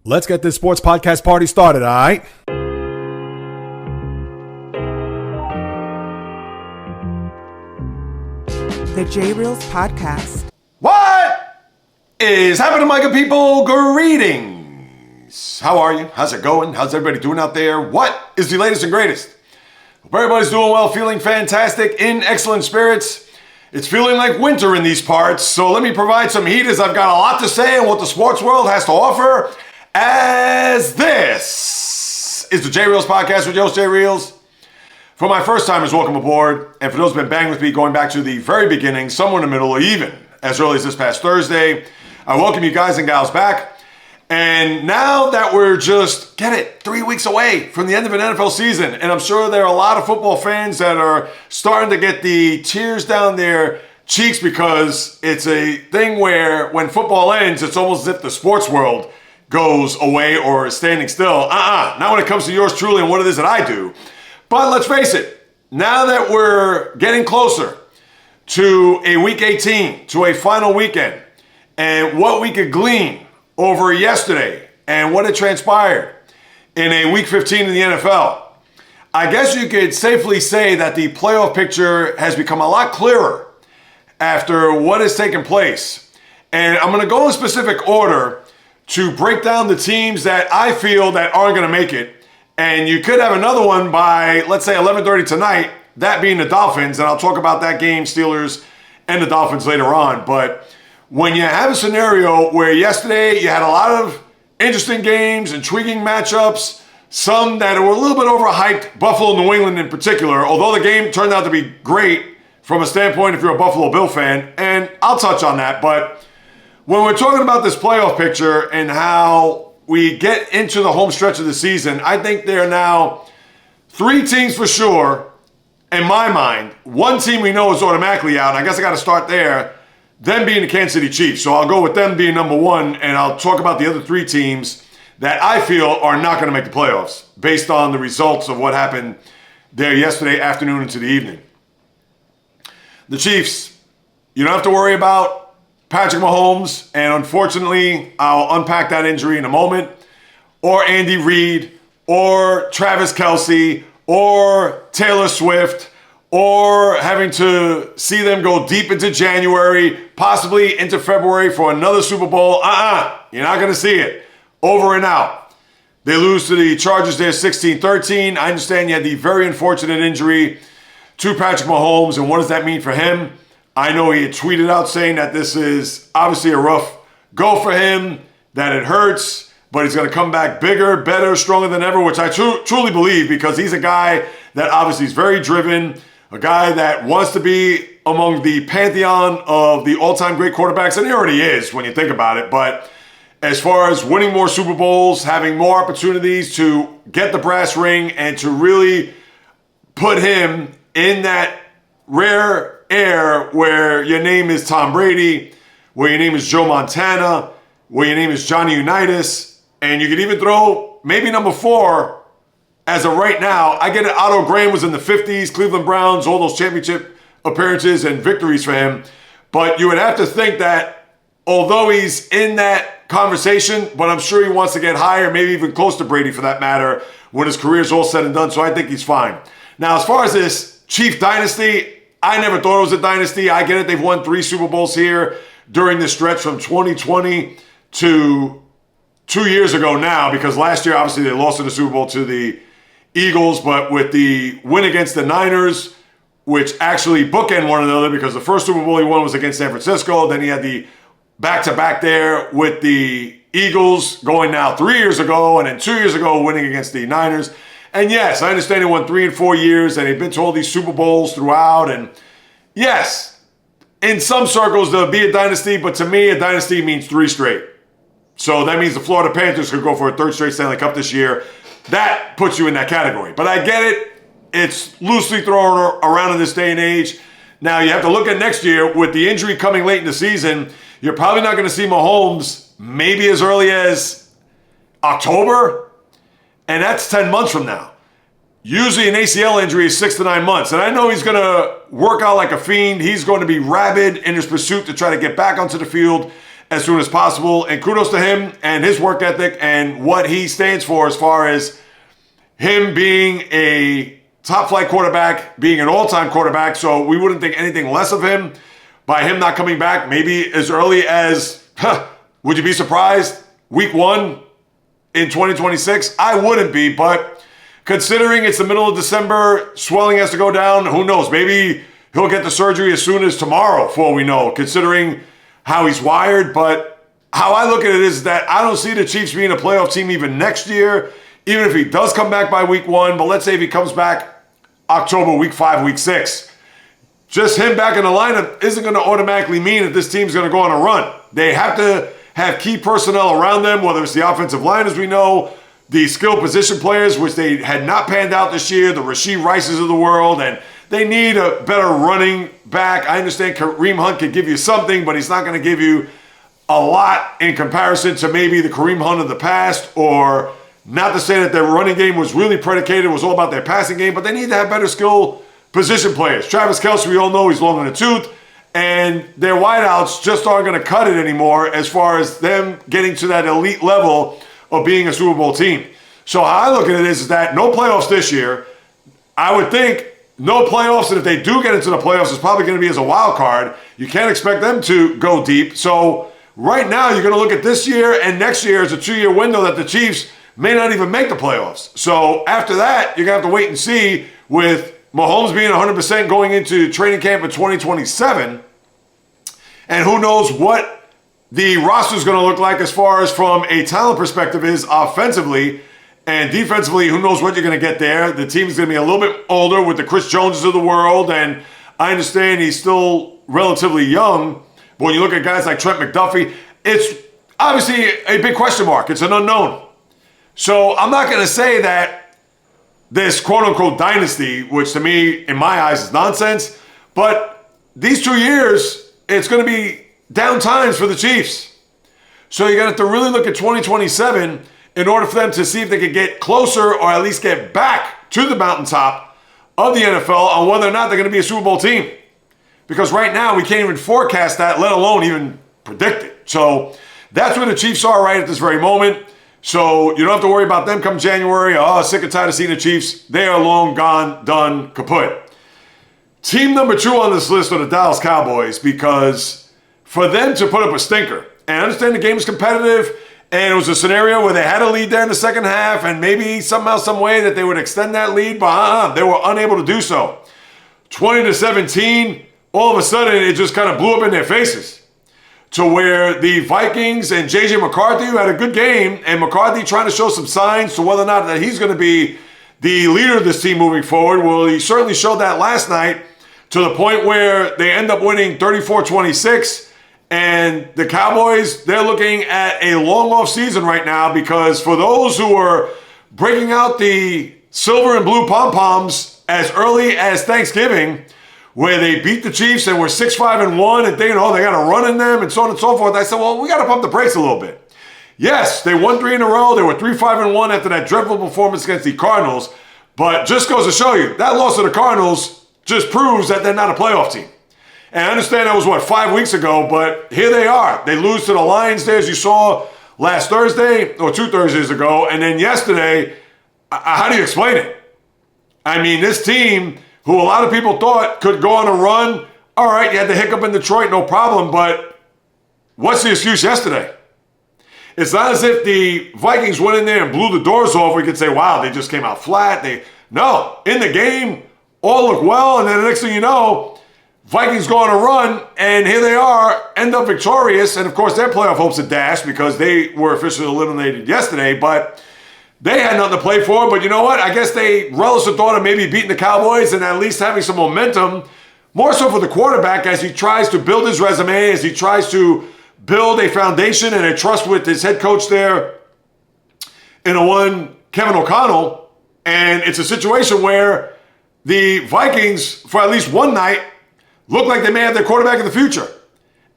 Let's get this sports podcast party started, all right? The JAYREELZ podcast. What is happening, Micah people? Greetings. How are you? How's it going? How's everybody doing out there? What is the latest and greatest? Hope everybody's doing well, feeling fantastic, in excellent spirits. It's feeling like winter in these parts, so let me provide some heat as I've got a lot to say on what the sports world has to offer, as this is the JAYREELZ podcast with yours, JAYREELZ. For my first timers, welcome aboard. And for those who've been banging with me going back to the very beginning, somewhere in the middle, or even as early as this past Thursday, I welcome you guys and gals back. And now that we're just, 3 weeks away from the end of an NFL season, and I'm sure there are a lot of football fans that are starting to get the tears down their cheeks because it's a thing where when football ends, it's almost as if the sports world goes away or is standing still. Not when it comes to yours truly and what it is that I do. But let's face it, now that we're getting closer to a Week 18, to a final weekend, and what we could glean over yesterday and what had transpired in a Week 15 in the NFL, I guess you could safely say that the playoff picture has become a lot clearer after what has taken place. And I'm going to go in specific order to break down the teams that I feel that aren't going to make it. And you could have another one by, let's say, 11:30 tonight, that being the Dolphins. And I'll talk about that game, Steelers and the Dolphins, later on. But when you have a scenario where yesterday you had a lot of interesting games, intriguing matchups, some that were a little bit overhyped, Buffalo, New England in particular, although the game turned out to be great from a standpoint if you're a Buffalo Bill fan, and I'll touch on that. But when we're talking about this playoff picture and how we get into the home stretch of the season, I think there are now 3 teams for sure, in my mind. One team we know is automatically out, and I guess I got to start there, them being the Kansas City Chiefs. So I'll go with them being number 1, and I'll talk about the other 3 teams that I feel are not going to make the playoffs based on the results of what happened there yesterday afternoon into the evening. The Chiefs, you don't have to worry about Patrick Mahomes, and unfortunately, I'll unpack that injury in a moment, or Andy Reid, or Travis Kelce, or Taylor Swift, or having to see them go deep into January, possibly into February for another Super Bowl. You're not going to see it. Over and out. They lose to the Chargers there 16-13. I understand you had the very unfortunate injury to Patrick Mahomes, and what does that mean for him? I know he had tweeted out saying that this is obviously a rough go for him, that it hurts, but he's going to come back bigger, better, stronger than ever, which I truly believe, because he's a guy that obviously is very driven, a guy that wants to be among the pantheon of the all-time great quarterbacks, and he already is when you think about it. But as far as winning more Super Bowls, having more opportunities to get the brass ring and to really put him in that rare air where your name is Tom Brady, where your name is Joe Montana, where your name is Johnny Unitas, and you could even throw maybe number 4 as of right now. I get it, Otto Graham was in the 50s, Cleveland Browns, all those championship appearances and victories for him. But you would have to think that although he's in that conversation, but I'm sure he wants to get higher, maybe even close to Brady for that matter, when his career is all said and done. So I think he's fine. Now, as far as this Chief dynasty, I never thought it was a dynasty. I get it. They've won 3 Super Bowls here during this stretch from 2020 to 2 years ago now, because last year, obviously, they lost in the Super Bowl to the Eagles, but with the win against the Niners, which actually bookend one another, because the first Super Bowl he won was against San Francisco. Then he had the back-to-back there with the Eagles going now 3 years ago, and then 2 years ago winning against the Niners. And yes, I understand he won 3 and 4 years, and they've been to all these Super Bowls throughout. And yes, in some circles, there'll be a dynasty, but to me, a dynasty means 3 straight. So that means the Florida Panthers could go for a 3rd straight Stanley Cup this year. That puts you in that category. But I get it. It's loosely thrown around in this day and age. Now, you have to look at next year with the injury coming late in the season. You're probably not going to see Mahomes maybe as early as October. And that's 10 months from now. Usually an ACL injury is 6 to 9 months. And I know he's going to work out like a fiend. He's going to be rabid in his pursuit to try to get back onto the field as soon as possible. And kudos to him and his work ethic and what he stands for as far as him being a top flight quarterback, being an all-time quarterback. So we wouldn't think anything less of him by him not coming back maybe as early as, would you be surprised? Week 1 in 2026? I wouldn't be, but considering it's the middle of December, swelling has to go down, who knows? Maybe he'll get the surgery as soon as tomorrow, for all we know, considering how he's wired. But how I look at it is that I don't see the Chiefs being a playoff team even next year, even if he does come back by week 1. But let's say if he comes back October, week 5, week 6. Just him back in the lineup isn't going to automatically mean that this team's going to go on a run. They have to have key personnel around them, whether it's the offensive line, as we know, the skilled position players, which they had not panned out this year, the Rashee Rices of the world, and they need a better running back. I understand Kareem Hunt could give you something, but he's not going to give you a lot in comparison to maybe the Kareem Hunt of the past, or not to say that their running game was really predicated, it was all about their passing game, but they need to have better skill position players. Travis Kelce, we all know he's long in the tooth, and their wideouts just aren't going to cut it anymore as far as them getting to that elite level of being a Super Bowl team. So how I look at it is that no playoffs this year. I would think no playoffs, and if they do get into the playoffs, it's probably going to be as a wild card. You can't expect them to go deep. So right now, you're going to look at this year and next year as a 2-year window that the Chiefs may not even make the playoffs. So after that, you're going to have to wait and see, with Mahomes being 100% going into training camp in 2027, and who knows what the roster is going to look like as far as from a talent perspective is offensively, and defensively, who knows what you're going to get there. The team's going to be a little bit older with the Chris Joneses of the world, and I understand he's still relatively young, but when you look at guys like Trent McDuffie, it's obviously a big question mark. It's an unknown. So I'm not going to say that this quote-unquote dynasty, which to me, in my eyes, is nonsense, but these 2 years, it's going to be down times for the Chiefs. So you're going to have to really look at 2027 in order for them to see if they could get closer, or at least get back to the mountaintop of the NFL on whether or not they're going to be a Super Bowl team. Because right now, we can't even forecast that, let alone even predict it. So that's where the Chiefs are right at this very moment. So you don't have to worry about them come January. Oh, sick and tired of seeing the Chiefs. They are long gone, done, kaput. Team number 2 on this list are the Dallas Cowboys, because for them to put up a stinker, and I understand the game is competitive, and it was a scenario where they had a lead there in the second half, and maybe somehow, some way that they would extend that lead, but they were unable to do so. 20-17, all of a sudden, it just kind of blew up in their faces, to where the Vikings and J.J. McCarthy, who had a good game, and McCarthy trying to show some signs to whether or not that he's going to be the leader of this team moving forward. Well, he certainly showed that last night, to the point where they end up winning 34-26. And the Cowboys, they're looking at a long off season right now, because for those who are breaking out the silver and blue pom-poms as early as Thanksgiving, where they beat the Chiefs and were 6-5-1 and thinking, oh, they got a run in them and so on and so forth. I said, well, we got to pump the brakes a little bit. Yes, they won 3 in a row. They were 3-5-1 after that dreadful performance against the Cardinals. But just goes to show you, that loss to the Cardinals just proves that they're not a playoff team. And I understand that was, 5 weeks ago, but here they are. They lose to the Lions there, as you saw last Thursday, or 2 Thursdays ago. And then yesterday, how do you explain it? I mean, this team, who a lot of people thought could go on a run, all right, you had the hiccup in Detroit, no problem, but what's the excuse yesterday? It's not as if the Vikings went in there and blew the doors off. We could say, wow, they just came out flat. No, in the game, all look well, and then the next thing you know, Vikings go on a run, and here they are, end up victorious, and of course their playoff hopes are dashed because they were officially eliminated yesterday, but they had nothing to play for. But you know what? I guess they relish the thought of maybe beating the Cowboys and at least having some momentum, more so for the quarterback as he tries to build his resume, as he tries to build a foundation and a trust with his head coach there in Kevin O'Connell. And it's a situation where the Vikings, for at least one night, look like they may have their quarterback in the future.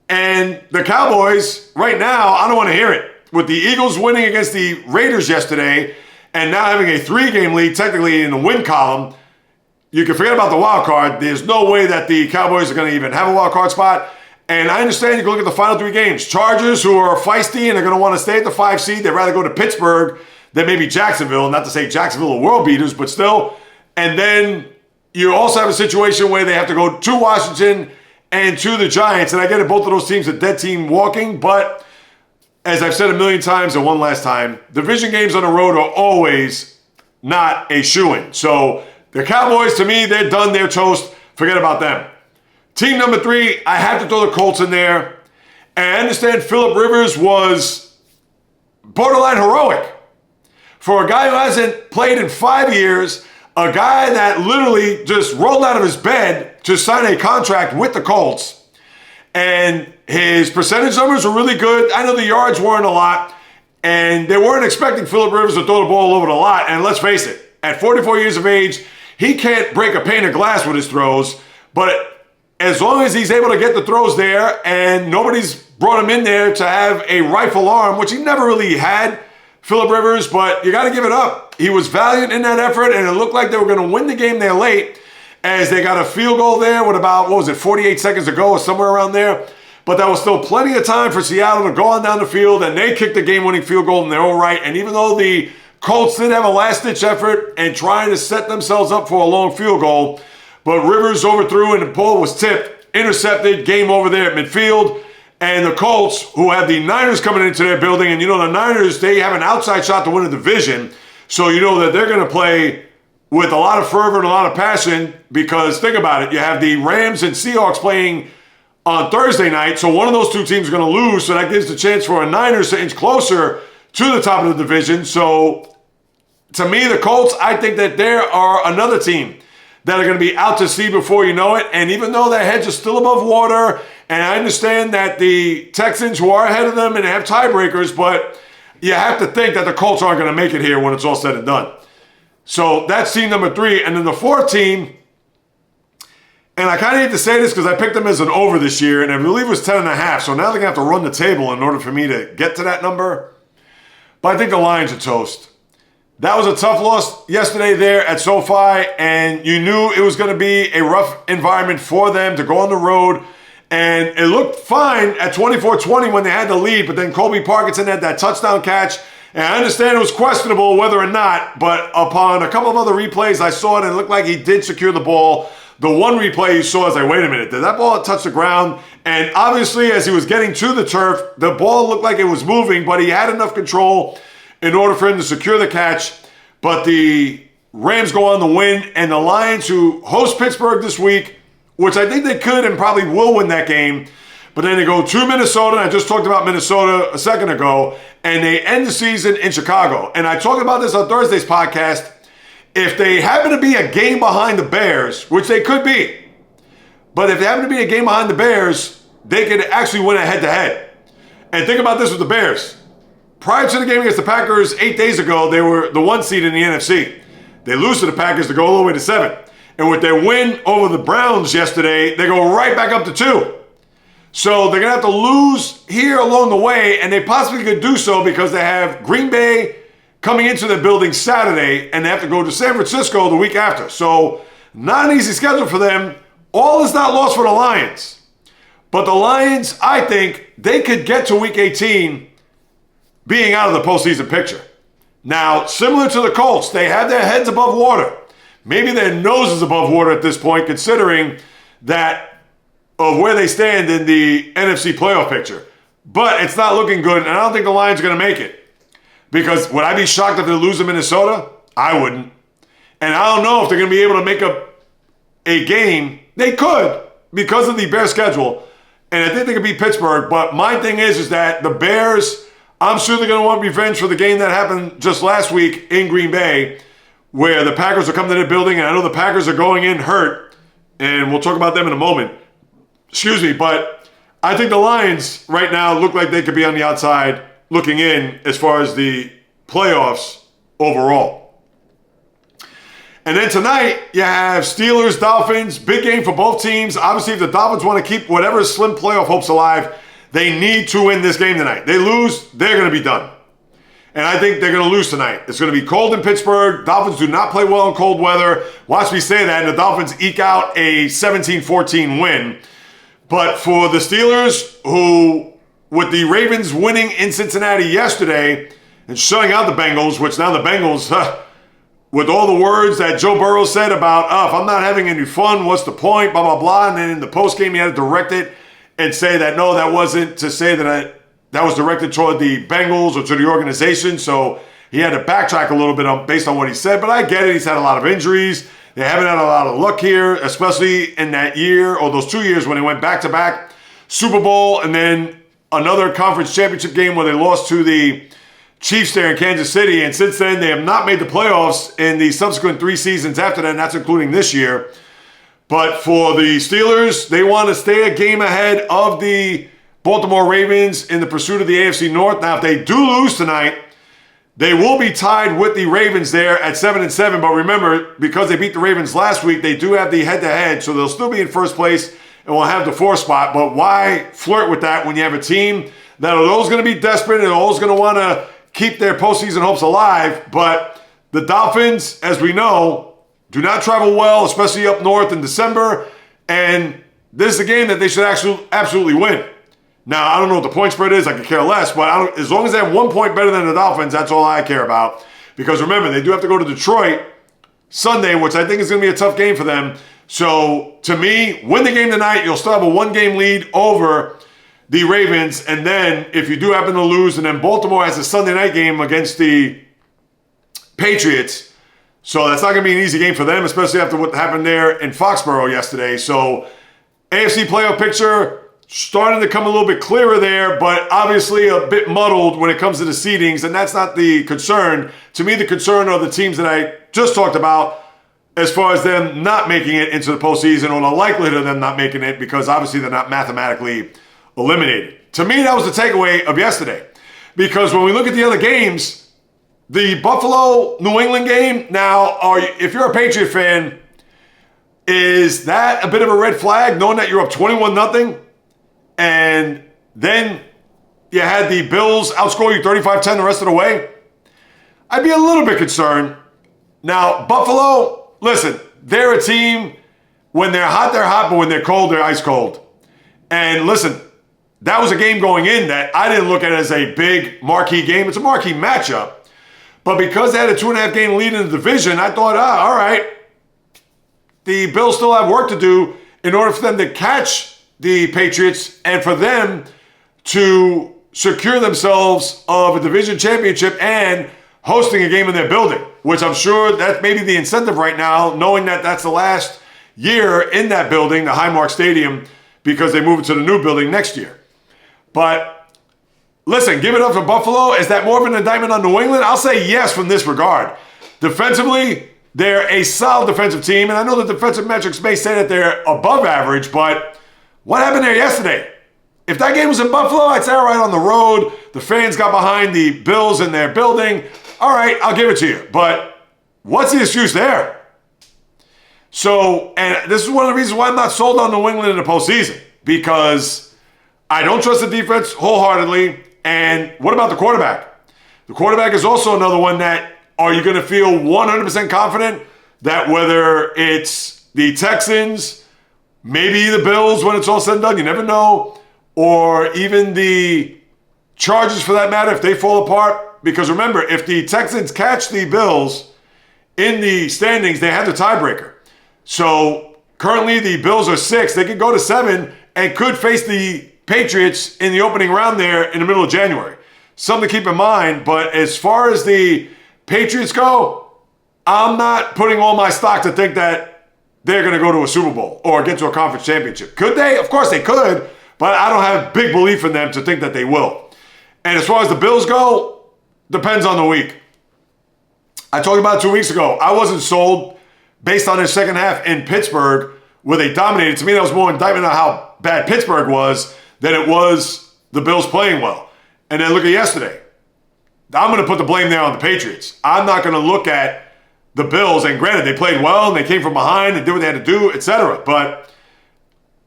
And the Cowboys, right now, I don't want to hear it. With the Eagles winning against the Raiders yesterday and now having a 3-game lead technically in the win column, you can forget about the wild card. There's no way that the Cowboys are going to even have a wild card spot. And I understand you can look at the final 3 games. Chargers, who are feisty and are going to want to stay at the 5 seed, they'd rather go to Pittsburgh than maybe Jacksonville. Not to say Jacksonville are world beaters, but still. And then you also have a situation where they have to go to Washington and to the Giants. And I get it, both of those teams are dead team walking. But as I've said a million times and one last time, division games on the road are always not a shoo-in. So the Cowboys, to me, they're done. They're toast. Forget about them. Team number 3, I have to throw the Colts in there. And I understand Phillip Rivers was borderline heroic. For a guy who hasn't played in 5 years, a guy that literally just rolled out of his bed to sign a contract with the Colts, and his percentage numbers were really good. I know the yards weren't a lot, and they weren't expecting Phillip Rivers to throw the ball over a lot. And let's face it, at 44 years of age, he can't break a pane of glass with his throws, but as long as he's able to get the throws there and nobody's brought him in there to have a rifle arm, which he never really had, Phillip Rivers, but you got to give it up. He was valiant in that effort, and it looked like they were going to win the game there late as they got a field goal there with about, 48 seconds to go or somewhere around there. But that was still plenty of time for Seattle to go on down the field, and they kicked the game-winning field goal in their own right. And even though the Colts did have a last-ditch effort and trying to set themselves up for a long field goal, but Rivers overthrew and the ball was tipped, intercepted, game over there at midfield. And the Colts, who had the Niners coming into their building, and you know the Niners, they have an outside shot to win a division. So you know that they're going to play with a lot of fervor and a lot of passion because think about it. You have the Rams and Seahawks playing on Thursday night. So one of those 2 teams is going to lose. So that gives the chance for a Niners to inch closer to the top of the division. So to me, the Colts, I think that there are another team that are going to be out to sea before you know it. And even though their heads are still above water, and I understand that the Texans, who are ahead of them and have tiebreakers, but you have to think that the Colts aren't going to make it here when it's all said and done. So that's team number 3. And then the 4th team, and I kind of hate to say this because I picked them as an over this year, and I believe it was 10.5. So now they're going to have to run the table in order for me to get to that number. But I think the Lions are toast. That was a tough loss yesterday there at SoFi, and you knew it was going to be a rough environment for them to go on the road. And it looked fine at 24-20 when they had the lead, but then Colby Parkinson had that touchdown catch. And I understand it was questionable whether or not, but upon a couple of other replays, I saw it and it looked like he did secure the ball. The one replay you saw, I was like, wait a minute, did that ball touch the ground? And obviously, as he was getting to the turf, the ball looked like it was moving, but he had enough control in order for him to secure the catch. But the Rams go on the win, and the Lions, who host Pittsburgh this week, which I think they could and probably will win that game, but then they go to Minnesota, and I just talked about Minnesota a second ago, and they end the season in Chicago. And I talked about this on Thursday's podcast. If they happen to be a game behind the Bears, which they could be, but if they happen to be a game behind the Bears, they could actually win a head-to-head. And think about this with the Bears. Prior to the game against the Packers 8 days ago, they were the 1 seed in the NFC. They lose to the Packers to go all the way to 7. And with their win over the Browns yesterday, they go right back up to 2. So they're going to have to lose here along the way, and they possibly could do so because they have Green Bay coming into their building Saturday, and they have to go to San Francisco the week after. So not an easy schedule for them. All is not lost for the Lions. But the Lions, I think, they could get to Week 18 being out of the postseason picture. Now, similar to the Colts, they have their heads above water. Maybe their noses above water at this point, considering that of where they stand in the NFC playoff picture. But it's not looking good, and I don't think the Lions are going to make it. Because would I be shocked if they lose to Minnesota? I wouldn't. And I don't know if they're going to be able to make up a game. They could, because of the Bears schedule. And I think they could beat Pittsburgh. But my thing is that the Bears, I'm sure they're going to want revenge for the game that happened just last week in Green Bay, where the Packers are coming to their building, and I know the Packers are going in hurt, and we'll talk about them in a moment. Excuse me, but I think the Lions right now look like they could be on the outside looking in as far as the playoffs overall. And then tonight, you have Steelers, Dolphins, big game for both teams. Obviously, if the Dolphins want to keep whatever slim playoff hopes alive, they need to win this game tonight. They lose, they're going to be done. And I think they're going to lose tonight. It's going to be cold in Pittsburgh. Dolphins do not play well in cold weather. Watch me say that, and the Dolphins eke out a 17-14 win. But for the Steelers, who, with the Ravens winning in Cincinnati yesterday and shutting out the Bengals, which now the Bengals, with all the words that Joe Burrow said about, if I'm not having any fun, what's the point, blah, blah, blah. And then in the postgame, he had to direct it and say that, no, that wasn't to say that that was directed toward the Bengals or to the organization. So he had to backtrack a little bit based on what he said. But I get it. He's had a lot of injuries. They haven't had a lot of luck here, especially in that year or those 2 years when they went back-to-back Super Bowl and then another conference championship game where they lost to the Chiefs there in Kansas City. And since then, they have not made the playoffs in the subsequent 3 seasons after that, and that's including this year. But for the Steelers, they want to stay a game ahead of the Baltimore Ravens in the pursuit of the AFC North. Now, if they do lose tonight, they will be tied with the Ravens there at 7-7. But remember, because they beat the Ravens last week, they do have the head-to-head, so they'll still be in first place and will have the 4th spot. But why flirt with that when you have a team that are always going to be desperate and always going to want to keep their postseason hopes alive? But the Dolphins, as we know, do not travel well, especially up north in December. And this is a game that they should actually absolutely win. Now, I don't know what the point spread is. I could care less. But as long as they have 1 point better than the Dolphins, that's all I care about. Because remember, they do have to go to Detroit Sunday, which I think is going to be a tough game for them. So, to me, win the game tonight. You'll still have a 1-game lead over the Ravens. And then, if you do happen to lose, and then Baltimore has a Sunday night game against the Patriots. So, that's not going to be an easy game for them, especially after what happened there in Foxborough yesterday. So, AFC playoff picture starting to come a little bit clearer there, but obviously a bit muddled when it comes to the seedings, and that's not the concern. To me, the concern are the teams that I just talked about as far as them not making it into the postseason or the likelihood of them not making it because obviously they're not mathematically eliminated. To me, that was the takeaway of yesterday because when we look at the other games, the Buffalo-New England game, now, if you're a Patriot fan, is that a bit of a red flag knowing that you're up 21-0? And then you had the Bills outscore you 35-10 the rest of the way? I'd be a little bit concerned. Now, Buffalo, listen, they're a team, when they're hot, but when they're cold, they're ice cold. And listen, that was a game going in that I didn't look at as a big marquee game. It's a marquee matchup. But because they had a 2.5-game lead in the division, I thought, all right, the Bills still have work to do in order for them to catch the Patriots and for them to secure themselves of a division championship and hosting a game in their building, which I'm sure that's maybe the incentive right now, knowing that that's the last year in that building, the Highmark Stadium, because they move it to the new building next year. But listen, give it up for Buffalo. Is that more of an indictment on New England? I'll say yes from this regard. Defensively, they're a solid defensive team, and I know the defensive metrics may say that they're above average, but what happened there yesterday? If that game was in Buffalo, I'd say, all right, on the road, the fans got behind the Bills in their building. All right, I'll give it to you. But what's the excuse there? So, and this is one of the reasons why I'm not sold on New England in the postseason, because I don't trust the defense wholeheartedly. And what about the quarterback? The quarterback is also another one that, are you going to feel 100% confident that whether it's the Texans, maybe the Bills when it's all said and done, you never know, or even the Chargers for that matter, if they fall apart? Because remember, if the Texans catch the Bills in the standings, they have the tiebreaker. So currently the Bills are 6. They could go to 7 and could face the Patriots in the opening round there in the middle of January. Something to keep in mind, but as far as the Patriots go, I'm not putting all my stock to think that they're going to go to a Super Bowl or get to a conference championship. Could they? Of course they could, but I don't have big belief in them to think that they will. And as far as the Bills go, depends on the week. I talked about it 2 weeks ago. I wasn't sold based on their second half in Pittsburgh where they dominated. To me, that was more indictment on how bad Pittsburgh was than it was the Bills playing well. And then look at yesterday. I'm going to put the blame there on the Patriots. I'm not going to look at the Bills. And granted, they played well and they came from behind and did what they had to do, etc. But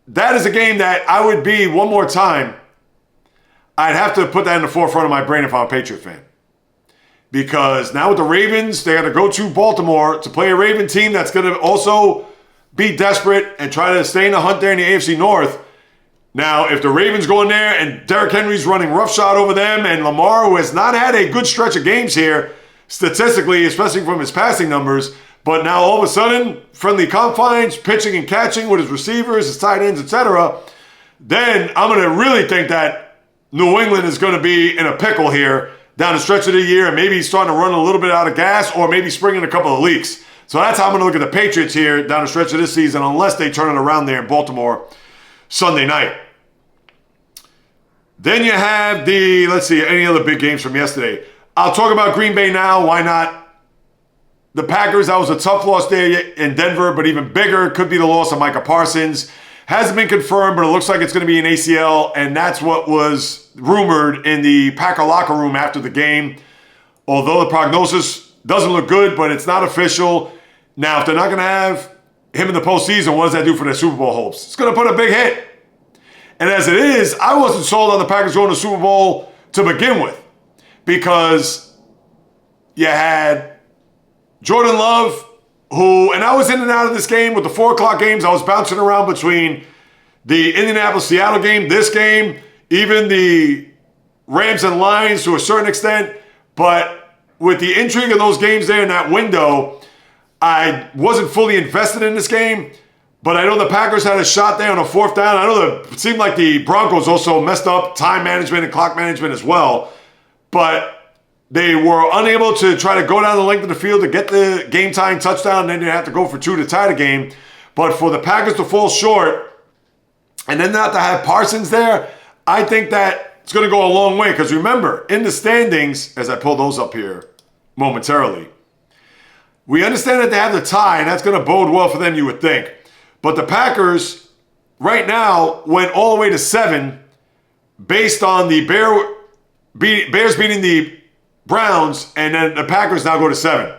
that is a game that I would be, one more time, I'd have to put that in the forefront of my brain if I'm a Patriot fan. Because now with the Ravens, they got to go to Baltimore to play a Raven team that's going to also be desperate and try to stay in the hunt there in the AFC North. Now, if the Ravens go in there and Derrick Henry's running roughshod over them and Lamar, who has not had a good stretch of games here, statistically, especially from his passing numbers, but now all of a sudden, friendly confines, pitching and catching with his receivers, his tight ends, etc., then I'm going to really think that New England is going to be in a pickle here down the stretch of the year, and maybe starting to run a little bit out of gas, or maybe springing a couple of leaks. So that's how I'm going to look at the Patriots here down the stretch of this season, unless they turn it around there in Baltimore Sunday night. Then you have any other big games from yesterday. I'll talk about Green Bay now. Why not? The Packers, that was a tough loss there in Denver, but even bigger could be the loss of Micah Parsons. Hasn't been confirmed, but it looks like it's going to be an ACL, and that's what was rumored in the Packer locker room after the game. Although the prognosis doesn't look good, but it's not official. Now, if they're not going to have him in the postseason, what does that do for their Super Bowl hopes? It's going to put a big hit. And as it is, I wasn't sold on the Packers going to the Super Bowl to begin with, because you had Jordan Love, and I was in and out of this game with the 4 o'clock games. I was bouncing around between the Indianapolis-Seattle game, this game, even the Rams and Lions to a certain extent. But with the intrigue of those games there in that window, I wasn't fully invested in this game. But I know the Packers had a shot there on a 4th down. I know it seemed like the Broncos also messed up time management and clock management as well. But they were unable to try to go down the length of the field to get the game-tying touchdown, and then they have to go for 2 to tie the game. But for the Packers to fall short and then not to have Parsons there, I think that it's going to go a long way. Because remember, in the standings, as I pull those up here momentarily, we understand that they have the tie, and that's going to bode well for them, you would think. But the Packers, right now, went all the way to 7 based on the Bears beating the Browns, and then the Packers now go to 7.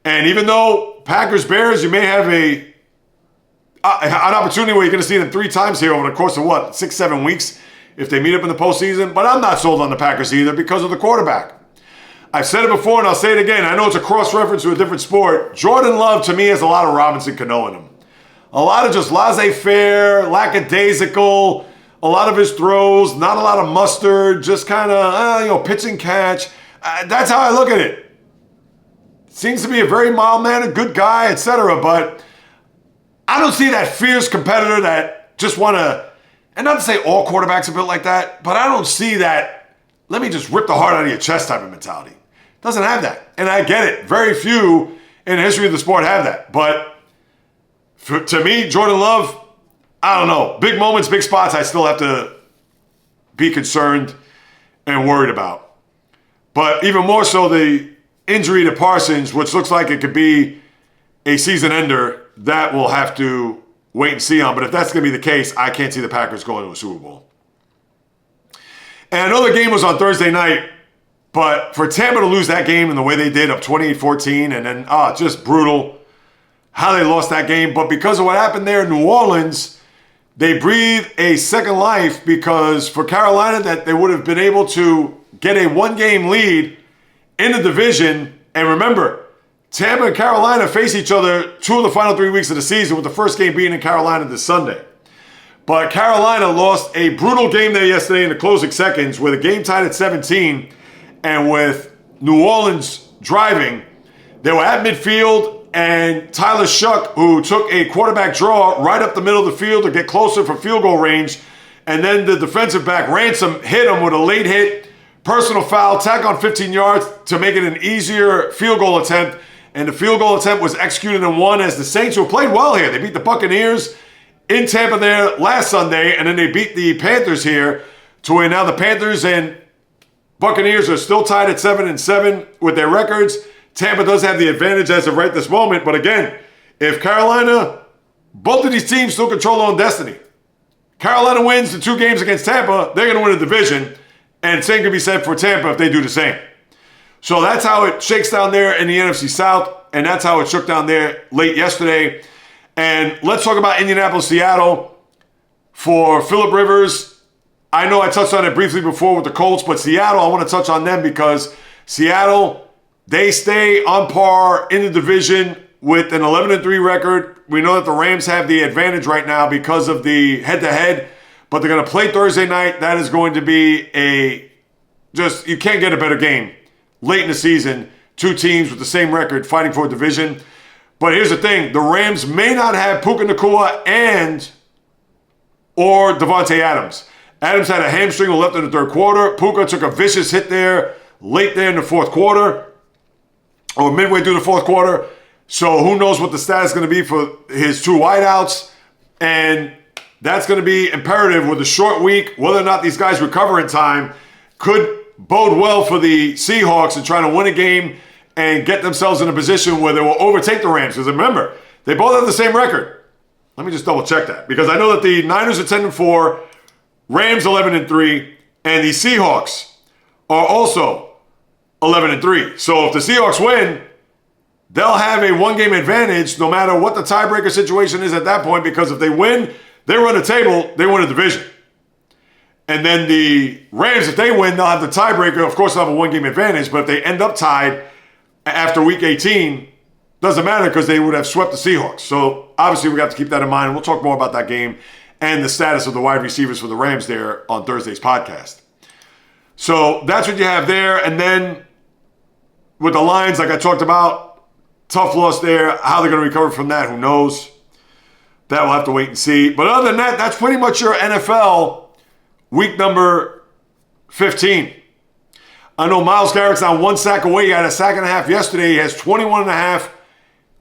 And even though Packers-Bears, you may have an opportunity where you're going to see them 3 times here over the course of, 6-7 weeks if they meet up in the postseason. But I'm not sold on the Packers either because of the quarterback. I've said it before and I'll say it again. I know it's a cross-reference to a different sport. Jordan Love, to me, has a lot of Robinson Cano in him. A lot of just laissez-faire, lackadaisical, a lot of his throws, not a lot of mustard, just kind of, pitch and catch. That's how I look at it. Seems to be a very mild-mannered, good guy, etc. But I don't see that fierce competitor that just want to, and not to say all quarterbacks are built like that, but I don't see that, let me just rip the heart out of your chest type of mentality. Doesn't have that. And I get it. Very few in the history of the sport have that. But to me, Jordan Love, I don't know. Big moments, big spots, I still have to be concerned and worried about. But even more so, the injury to Parsons, which looks like it could be a season ender, that we'll have to wait and see on. But if that's going to be the case, I can't see the Packers going to a Super Bowl. And I know the game was on Thursday night, but for Tampa to lose that game in the way they did, up 28-14, and then just brutal how they lost that game. But because of what happened there in New Orleans, they breathed a second life, because for Carolina, that they would have been able to get a 1-game lead in the division. And remember, Tampa and Carolina face each other 2 of the final 3 weeks of the season, with the first game being in Carolina this Sunday. But Carolina lost a brutal game there yesterday in the closing seconds, with a game tied at 17. And with New Orleans driving, they were at midfield, and Tyler Shuck, who took a quarterback draw right up the middle of the field to get closer for field goal range, and then the defensive back, Ransom, hit him with a late hit, personal foul, tack on 15 yards to make it an easier field goal attempt. And the field goal attempt was executed and won, as the Saints, who played well here, they beat the Buccaneers in Tampa there last Sunday, and then they beat the Panthers here, to where now the Panthers and Buccaneers are still tied at 7-7 with their records. Tampa does have the advantage as of right this moment. But again, if Carolina, both of these teams still control their own destiny. Carolina wins the 2 games against Tampa, they're going to win the division. And same can be said for Tampa if they do the same. So that's how it shakes down there in the NFC South. And that's how it shook down there late yesterday. And let's talk about Indianapolis-Seattle. For Phillip Rivers, I know I touched on it briefly before with the Colts, but Seattle, I want to touch on them, because Seattle, they stay on par in the division with an 11-3 record. We know that the Rams have the advantage right now because of the head-to-head, but they're going to play Thursday night. That is going to be you can't get a better game late in the season. Two teams with the same record fighting for a division. But here's the thing. The Rams may not have Puka Nacua or Devontae Adams. Adams had a hamstring left in the third quarter. Puka took a vicious hit there late there in the fourth quarter, or midway through the fourth quarter. So who knows what the status is going to be for his two wideouts. And that's going to be imperative with a short week. Whether or not these guys recover in time could bode well for the Seahawks in trying to win a game and get themselves in a position where they will overtake the Rams. Because remember, they both have the same record. Let me just double check that. Because I know that the Niners are 10-4, Rams 11-3, and the Seahawks are also 11-3. So if the Seahawks win, they'll have a one-game advantage no matter what the tiebreaker situation is at that point, because if they win, they run the table, they win a division. And then the Rams, if they win, they'll have the tiebreaker. Of course, they'll have a one-game advantage, but if they end up tied after Week 18, doesn't matter because they would have swept the Seahawks. So obviously we got to keep that in mind. And we'll talk more about that game and the status of the wide receivers for the Rams there on Thursday's podcast. So that's what you have there. And then with the Lions, like I talked about, tough loss there. How they're going to recover from that, who knows? That we'll have to wait and see. But other than that, that's pretty much your NFL week number 15. I know Myles Garrett's now one sack away. He had a sack and a half yesterday. He has 21 and a half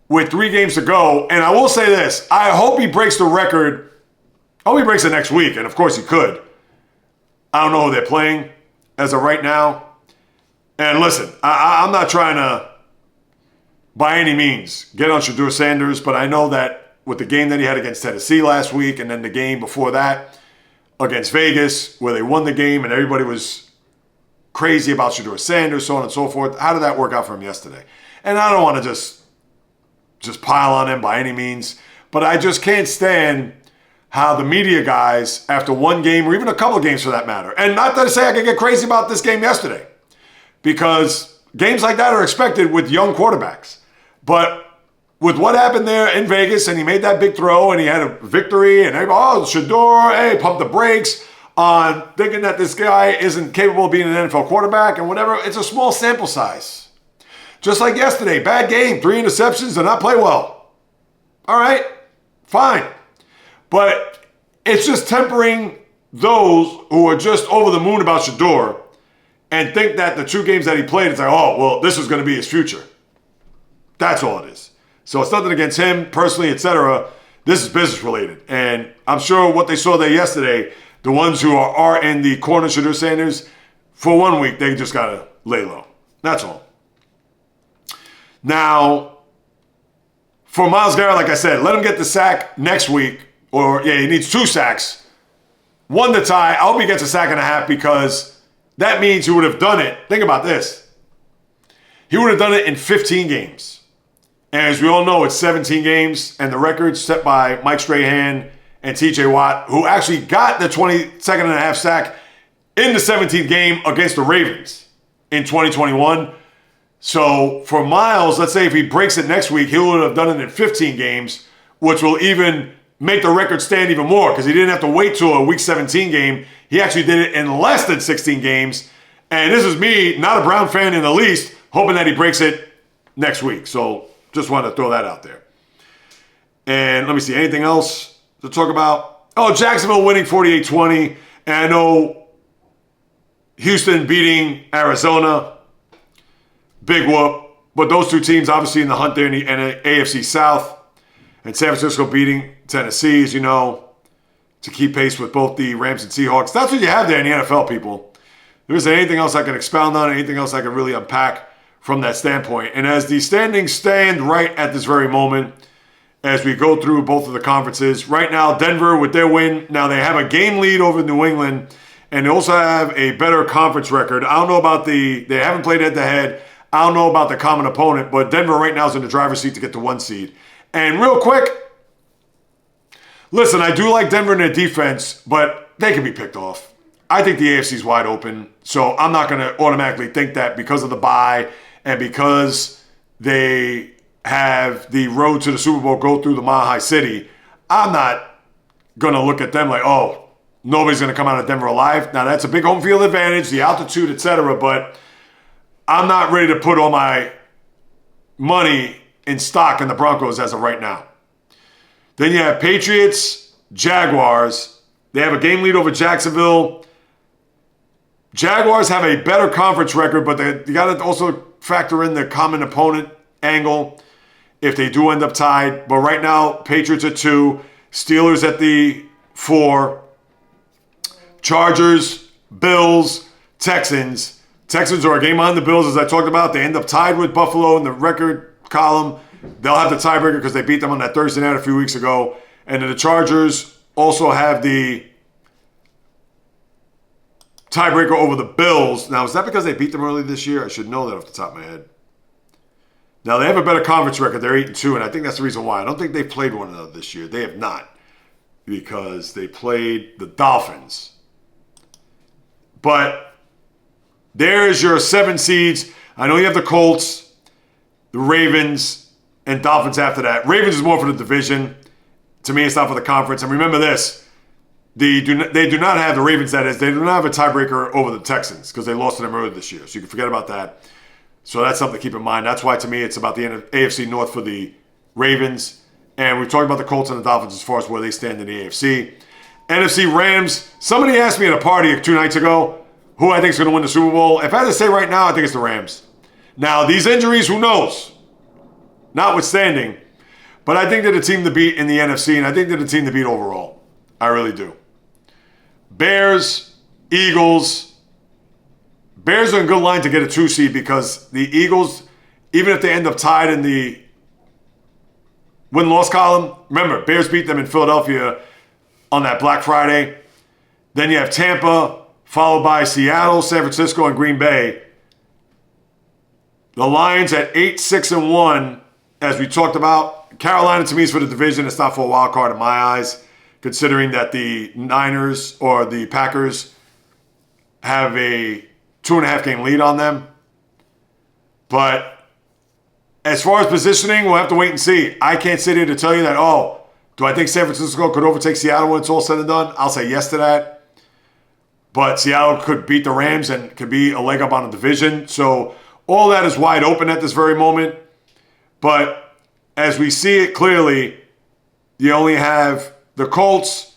with 3 games to go. And I will say this. I hope he breaks the record. I hope he breaks it next week. And of course he could. I don't know who they're playing as of right now. And listen, I'm not trying to, by any means, get on Shedeur Sanders. But I know that with the game that he had against Tennessee last week, and then the game before that against Vegas, where they won the game and everybody was crazy about Shedeur Sanders, so on and so forth. How did that work out for him yesterday? And I don't want to just pile on him by any means, but I just can't stand how the media guys, after one game, or even a couple of games for that matter, and not to say I could get crazy about this game yesterday, because games like that are expected with young quarterbacks. But with what happened there in Vegas, and he made that big throw, and he had a victory, and Shedeur, hey, pump the brakes on thinking that this guy isn't capable of being an NFL quarterback and whatever. It's a small sample size. Just like yesterday, bad game, 3 interceptions, did not play well. All right, fine. But it's just tempering those who are just over the moon about Shedeur and think that the 2 games that he played, it's like, oh, well, this is going to be his future. That's all it is. So it's nothing against him personally, etc. This is business related. And I'm sure what they saw there yesterday, the ones who are in the corner of Shedeur Sanders, for 1 week, they just got to lay low. That's all. Now, for Myles Garrett, like I said, let him get the sack next week. He needs 2 sacks. 1 to tie. I hope he gets a sack and a half, because that means he would have done it. Think about this. He would have done it in 15 games. And as we all know, it's 17 games, and the record's set by Mike Strahan and TJ Watt, who actually got the 22nd and a half sack in the 17th game against the Ravens in 2021. So for Myles, let's say if he breaks it next week, he would have done it in 15 games, which will even make the record stand even more, because he didn't have to wait till a week 17 game. He actually did it in less than 16 games. And this is me, not a Brown fan in the least, hoping that he breaks it next week. So just wanted to throw that out there. And let me see, anything else to talk about? Oh, Jacksonville winning 48-20. And I know Houston beating Arizona. Big whoop. But those 2 teams obviously in the hunt there in the AFC South. And San Francisco beating Tennessee, as you know, to keep pace with both the Rams and Seahawks. That's what you have there in the NFL, people. There isn't anything else I can expound on, anything else I can really unpack from that standpoint. And as the standings stand right at this very moment, as we go through both of the conferences, right now, Denver with their win, now they have a game lead over New England, and they also have a better conference record. I don't know about they haven't played head-to-head. I don't know about the common opponent, but Denver right now is in the driver's seat to get the 1 seed. And real quick, listen, I do like Denver in their defense, but they can be picked off. I think the AFC is wide open, so I'm not going to automatically think that because of the bye and because they have the road to the Super Bowl go through the Mile High City, I'm not going to look at them like, oh, nobody's going to come out of Denver alive. Now, that's a big home field advantage, the altitude, etc., but I'm not ready to put all my money in stock in the Broncos as of right now. Then you have Patriots, Jaguars. They have a game lead over Jacksonville. Jaguars have a better conference record, but you got to also factor in the common opponent angle if they do end up tied. But right now, Patriots at 2, Steelers at the 4, Chargers, Bills, Texans. Texans are a game on the Bills, as I talked about. They end up tied with Buffalo in the record column. They'll have the tiebreaker because they beat them on that Thursday night a few weeks ago. And then the Chargers also have the tiebreaker over the Bills. Now, is that because they beat them early this year? I should know that off the top of my head. Now, they have a better conference record. They're 8-2, and I think that's the reason why. I don't think they've played one another this year. They have not, because they played the Dolphins. But there's your 7 seeds. I know you have the Colts, the Ravens, and Dolphins after that. Ravens is more for the division. To me, it's not for the conference. And remember this. They do not have, the Ravens, that is, they do not have a tiebreaker over the Texans because they lost to them earlier this year. So you can forget about that. So that's something to keep in mind. That's why, to me, it's about the AFC North for the Ravens. And we've talked about the Colts and the Dolphins as far as where they stand in the AFC. NFC Rams. Somebody asked me at a party 2 nights ago who I think is going to win the Super Bowl. If I had to say right now, I think it's the Rams. Now, these injuries, who knows? Notwithstanding. But I think they're the team to beat in the NFC, and I think they're the team to beat overall. I really do. Bears, Eagles. Bears are in good line to get a 2 seed because the Eagles, even if they end up tied in the win-loss column, remember, Bears beat them in Philadelphia on that Black Friday. Then you have Tampa, followed by Seattle, San Francisco, and Green Bay. The Lions at 8-6-1, as we talked about. Carolina, to me, is for the division. It's not for a wild card in my eyes, considering that the Niners or the Packers have a 2.5 game lead on them. But as far as positioning, we'll have to wait and see. I can't sit here to tell you that, do I think San Francisco could overtake Seattle when it's all said and done? I'll say yes to that. But Seattle could beat the Rams and could be a leg up on the division. So all that is wide open at this very moment. But as we see it clearly, you only have the Colts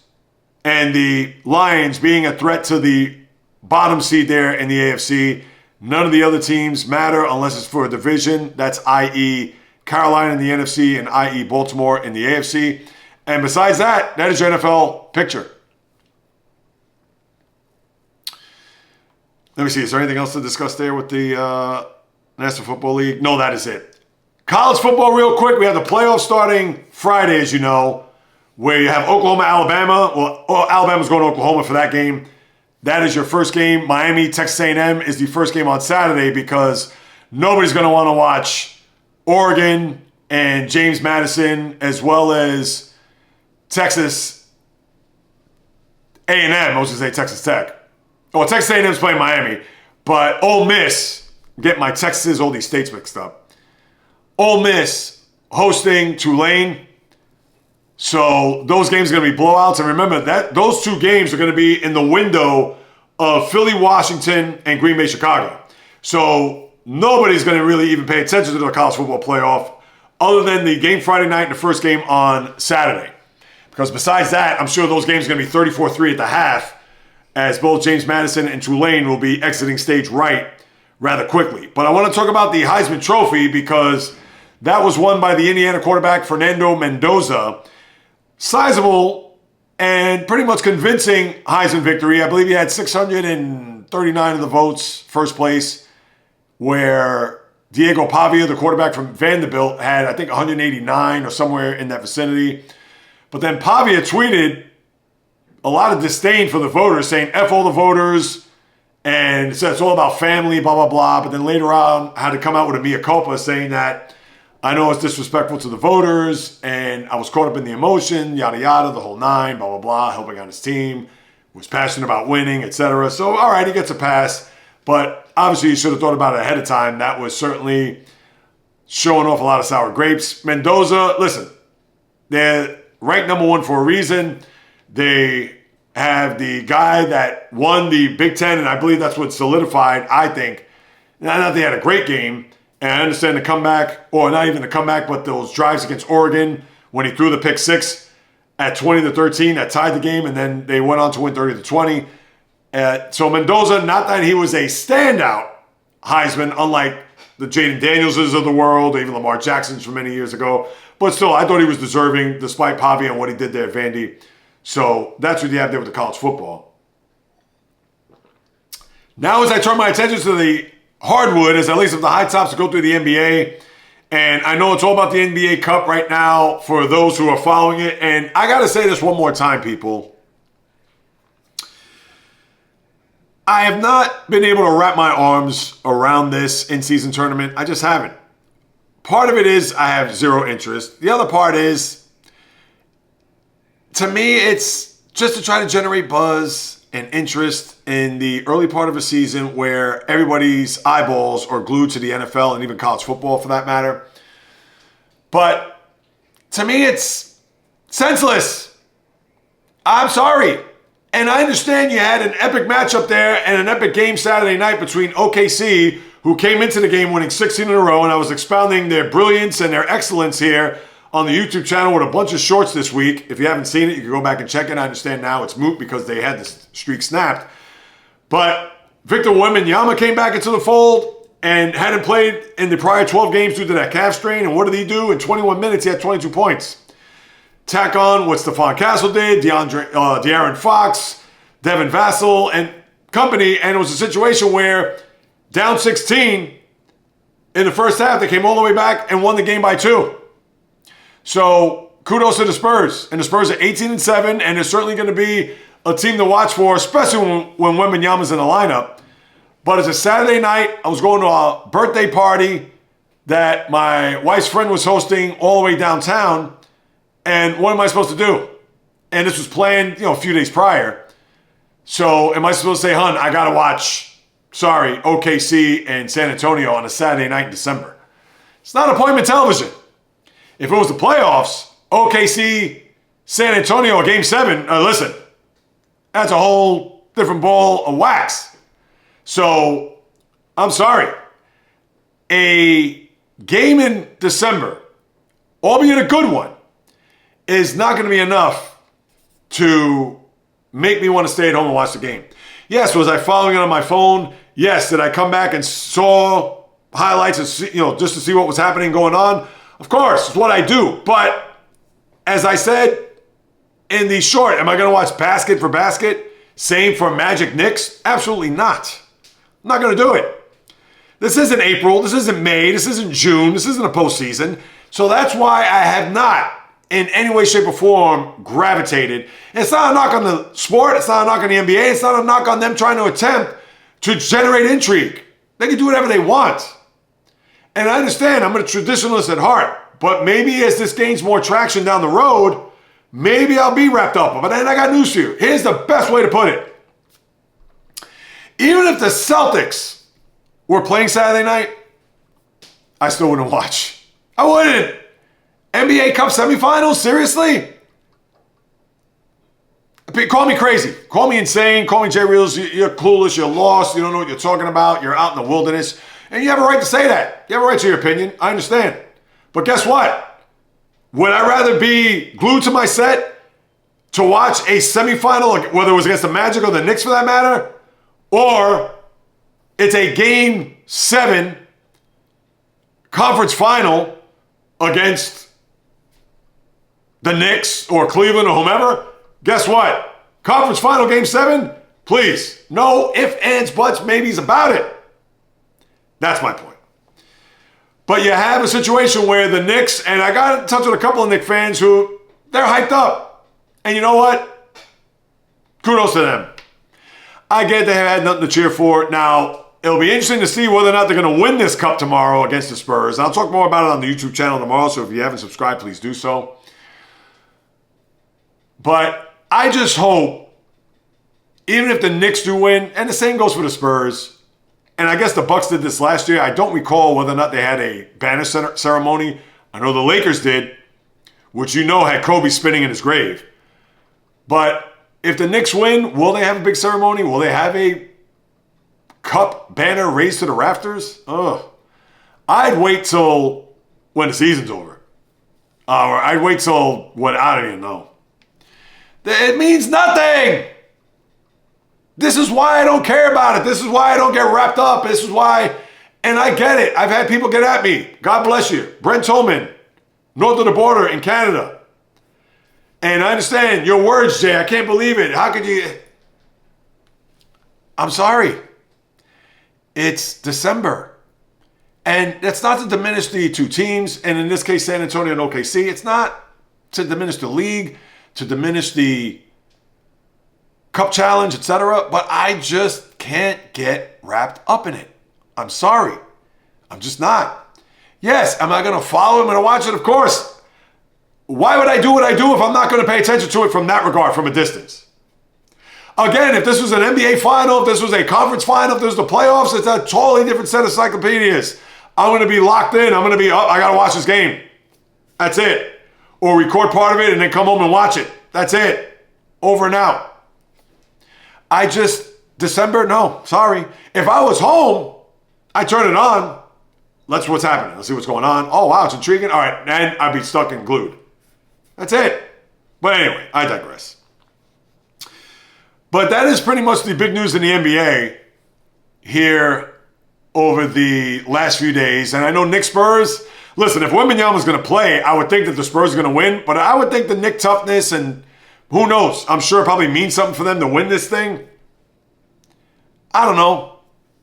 and the Lions being a threat to the bottom seed there in the AFC. None of the other teams matter unless it's for a division. That's i.e. Carolina in the NFC and i.e. Baltimore in the AFC. And besides that, that is your NFL picture. Let me see. Is there anything else to discuss there with the National Football League? No, that is it. College football real quick. We have the playoffs starting Friday, as you know, where you have Oklahoma, Alabama. Well, Alabama's going to Oklahoma for that game. That is your first game. Miami, Texas A&M is the first game on Saturday because nobody's going to want to watch Oregon and James Madison as well as Texas A&M. I was going to say Texas Tech. Well, Texas A&M's playing Miami. But Ole Miss, I'm getting my Texas, all these states mixed up. Ole Miss hosting Tulane. So those games are going to be blowouts. And remember, that those 2 games are going to be in the window of Philly, Washington, and Green Bay, Chicago. So nobody's going to really even pay attention to the college football playoff other than the game Friday night and the first game on Saturday. Because besides that, I'm sure those games are going to be 34-3 at the half, as both James Madison and Tulane will be exiting stage right rather quickly. But I want to talk about the Heisman Trophy because that was won by the Indiana quarterback Fernando Mendoza. Sizable and pretty much convincing Heisman victory. I believe he had 639 of the votes, first place, where Diego Pavia, the quarterback from Vanderbilt, had, I think, 189 or somewhere in that vicinity. But then Pavia tweeted a lot of disdain for the voters, saying F all the voters, and said it's all about family, blah, blah, blah. But then later on had to come out with a mea culpa saying that I know it's disrespectful to the voters, and I was caught up in the emotion, yada, yada, the whole 9, blah, blah, blah, helping out his team, was passionate about winning, etc. So, all right, he gets a pass. But obviously, you should have thought about it ahead of time. That was certainly showing off a lot of sour grapes. Mendoza, listen, they're ranked number 1 for a reason. They have the guy that won the Big Ten, and I believe that's what solidified, I think. Not that they had a great game, and I understand the comeback, or not even the comeback, but those drives against Oregon when he threw the pick six at 20-13 that tied the game, and then they went on to win 30-20. So Mendoza, not that he was a standout Heisman, unlike the Jaden Danielses of the world, even Lamar Jackson's from many years ago, but still, I thought he was deserving despite Pavi and what he did there at Vandy. So that's what you have there with the college football. Now as I turn my attention to the hardwood, as at least of the high tops to go through the NBA, and I know it's all about the NBA Cup right now for those who are following it, and I got to say this one more time, people. I have not been able to wrap my arms around this in-season tournament. I just haven't. Part of it is I have zero interest. The other part is, to me, it's just to try to generate buzz and interest in the early part of a season where everybody's eyeballs are glued to the NFL and even college football for that matter. But to me, it's senseless. I'm sorry. And I understand you had an epic matchup there and an epic game Saturday night between OKC, who came into the game winning 16 in a row, and I was expounding their brilliance and their excellence here on the YouTube channel with a bunch of shorts this week. If you haven't seen it, you can go back and check it. I understand now it's moot because they had this streak snapped. But Victor Wembanyama came back into the fold and hadn't played in the prior 12 games due to that calf strain. And what did he do? In 21 minutes, he had 22 points. Tack on what Stephon Castle did, De'Aaron Fox, Devin Vassell, and company. And it was a situation where down 16 in the first half, they came all the way back and won the game by 2. So kudos to the Spurs. And the Spurs are 18-7, and they're certainly going to be a team to watch for, especially when Wembanyama's in the lineup. But it's a Saturday night. I was going to a birthday party that my wife's friend was hosting all the way downtown. And what am I supposed to do? And this was planned, a few days prior. So am I supposed to say, hun, I got to watch, OKC and San Antonio on a Saturday night in December? It's not appointment television. If it was the playoffs, OKC, San Antonio, Game 7, listen, that's a whole different ball of wax. So, I'm sorry. A game in December, albeit a good one, is not going to be enough to make me want to stay at home and watch the game. Yes, was I following it on my phone? Yes, did I come back and saw highlights and see, just to see what was happening going on? Of course, it's what I do. But as I said in the short, am I going to watch basket for basket? Same for Magic Knicks? Absolutely not. I'm not going to do it. This isn't April. This isn't May. This isn't June. This isn't a postseason. So that's why I have not, in any way, shape, or form, gravitated. And it's not a knock on the sport. It's not a knock on the NBA. It's not a knock on them trying to attempt to generate intrigue. They can do whatever they want. And I understand, I'm a traditionalist at heart. But maybe as this gains more traction down the road, maybe I'll be wrapped up. But then I got news for you. Here's the best way to put it. Even if the Celtics were playing Saturday night, I still wouldn't watch. I wouldn't. NBA Cup semifinals? Seriously? Call me crazy. Call me insane. Call me JAYREELZ. You're clueless. You're lost. You don't know what you're talking about. You're out in the wilderness. And you have a right to say that. You have a right to your opinion. I understand. But guess what? Would I rather be glued to my set to watch a semifinal, whether it was against the Magic or the Knicks for that matter, or it's a Game 7 conference final against the Knicks or Cleveland or whomever? Guess what? Conference final Game 7? Please. No ifs, ands, buts, maybes about it. That's my point. But you have a situation where the Knicks, and I got in touch with a couple of Knicks fans who, they're hyped up. And you know what? Kudos to them. I get they have had nothing to cheer for. Now, it'll be interesting to see whether or not they're going to win this cup tomorrow against the Spurs. I'll talk more about it on the YouTube channel tomorrow, so if you haven't subscribed, please do so. But I just hope, even if the Knicks do win, and the same goes for the Spurs, and I guess the Bucks did this last year. I don't recall whether or not they had a banner ceremony. I know the Lakers did, which had Kobe spinning in his grave. But if the Knicks win, will they have a big ceremony? Will they have a cup banner raised to the rafters? Ugh. I'd wait till when the season's over. Or I'd wait till what, I don't even know. It means nothing. This is why I don't care about it. This is why I don't get wrapped up. This is why, and I get it. I've had people get at me. God bless you. Brent Tolman, north of the border in Canada. And I understand your words, Jay. I can't believe it. How could you? I'm sorry. It's December. And that's not to diminish the two teams, and in this case, San Antonio and OKC. It's not to diminish the league, to diminish the Cup Challenge, etc. But I just can't get wrapped up in it. I'm sorry. I'm just not. Yes, am I going to follow him and watch it? Of course. Why would I do what I do if I'm not going to pay attention to it from that regard, from a distance? Again, if this was an NBA final, if this was a conference final, if this was the playoffs, it's a totally different set of encyclopedias. I'm going to be locked in. I'm going to be, I got to watch this game. That's it. Or record part of it and then come home and watch it. That's it. Over and out. December, no, sorry. If I was home, I turn it on. Let's what's happening. Let's see what's going on. Oh, wow, it's intriguing. All right, and I'd be stuck and glued. That's it. But anyway, I digress. But that is pretty much the big news in the NBA here over the last few days. And I know Knicks Spurs, listen, if Wemby is going to play, I would think that the Spurs are going to win. But I would think the Knick toughness and who knows, I'm sure it probably means something for them to win this thing. I don't know.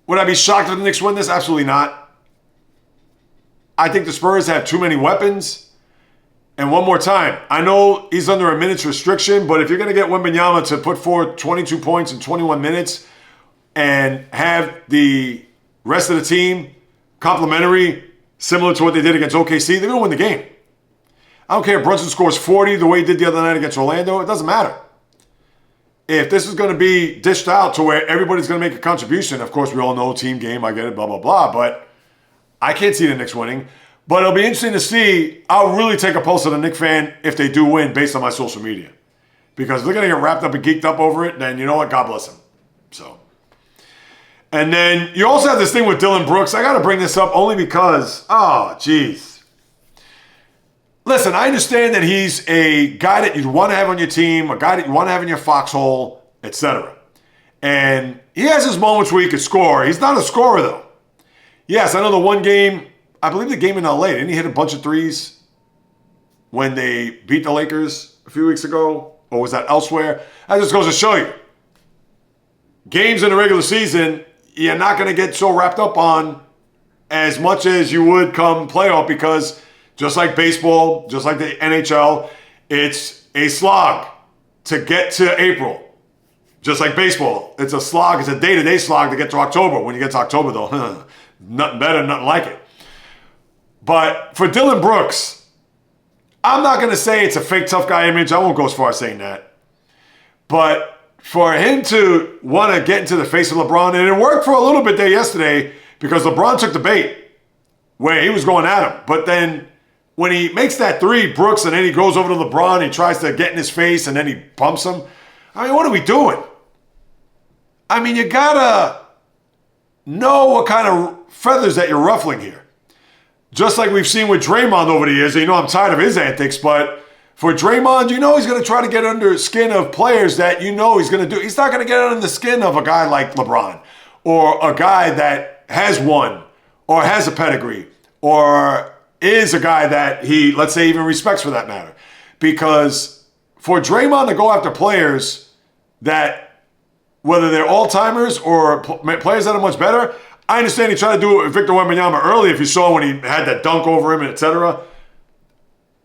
Would I be shocked if the Knicks win this? Absolutely not. I think the Spurs have too many weapons. And one more time, I know he's under a minutes restriction, but if you're going to get Wembanyama to put forth 22 points in 21 minutes and have the rest of the team complimentary, similar to what they did against OKC, they're going to win the game. I don't care if Brunson scores 40 the way he did the other night against Orlando. It doesn't matter. If this is going to be dished out to where everybody's going to make a contribution, of course, we all know team game, I get it, blah, blah, blah, but I can't see the Knicks winning. But it'll be interesting to see. I'll really take a pulse of the Knicks fan if they do win based on my social media. Because if they're going to get wrapped up and geeked up over it, then you know what? God bless them. So. And then you also have this thing with Dillon Brooks. I got to bring this up only because, oh, geez. Listen, I understand that he's a guy that you'd want to have on your team, a guy that you want to have in your foxhole, etc. And he has his moments where he could score. He's not a scorer, though. Yes, I know the one game, I believe the game in LA, didn't he hit a bunch of threes when they beat the Lakers a few weeks ago? Or was that elsewhere? That just goes to show you. Games in the regular season, you're not going to get so wrapped up on as much as you would come playoff because just like baseball, just like the NHL, it's a slog to get to April. Just like baseball, it's a slog. It's a day-to-day slog to get to October. When you get to October, though, nothing better, nothing like it. But for Dillon Brooks, I'm not going to say it's a fake tough guy image. I won't go as far as saying that. But for him to want to get into the face of LeBron, and it worked for a little bit there yesterday because LeBron took the bait where he was going at him. But then when he makes that three, Brooks, and then he goes over to LeBron, he tries to get in his face, and then he bumps him. I mean, what are we doing? I mean, you got to know what kind of feathers that you're ruffling here. Just like we've seen with Draymond over the years. You know I'm tired of his antics, but for Draymond, you know he's going to try to get under the skin of players that you know he's going to do. He's not going to get under the skin of a guy like LeBron or a guy that has won or has a pedigree or is a guy that he, let's say, even respects for that matter. Because for Draymond to go after players that, whether they're all-timers or players that are much better, I understand he tried to do it with Victor Wembanyama early if you saw when he had that dunk over him, etc.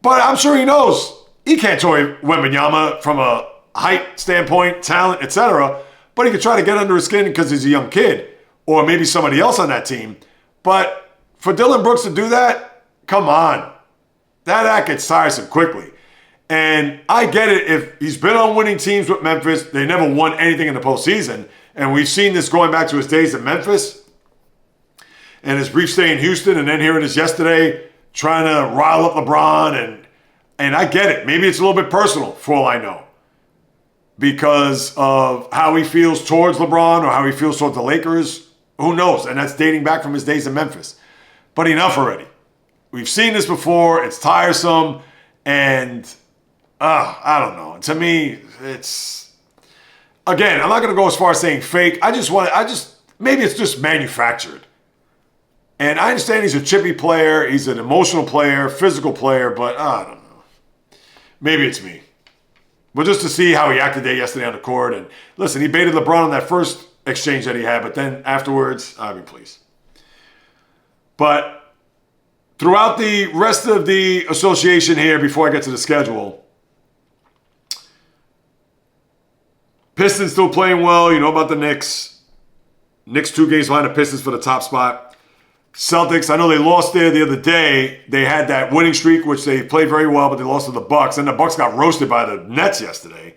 But I'm sure he knows he can't toy Wembanyama from a height standpoint, talent, etc. But he could try to get under his skin because he's a young kid or maybe somebody else on that team. But for Dillon Brooks to do that, come on. That act gets tiresome quickly. And I get it if he's been on winning teams with Memphis. They never won anything in the postseason. And we've seen this going back to his days in Memphis and his brief stay in Houston, and then here it is yesterday trying to rile up LeBron, and I get it. Maybe it's a little bit personal for all I know. because of how he feels towards LeBron or how he feels towards the Lakers. Who knows? And that's dating back from his days in Memphis. But enough already. We've seen this before. It's tiresome. And I don't know. To me, it's... Again, I'm not going to go as far as saying fake. Maybe it's just manufactured. And I understand he's a chippy player. He's an emotional player, physical player. But I don't know. Maybe it's me. But just to see how he acted there yesterday on the court. And listen, he baited LeBron on that first exchange that he had. But then afterwards, please. But throughout the rest of the association here, before I get to the schedule, Pistons still playing well. You know about the Knicks. Knicks 2 games behind the Pistons for the top spot. Celtics, I know they lost there the other day. They had that winning streak, which they played very well, but they lost to the Bucks. And the Bucks got roasted by the Nets yesterday.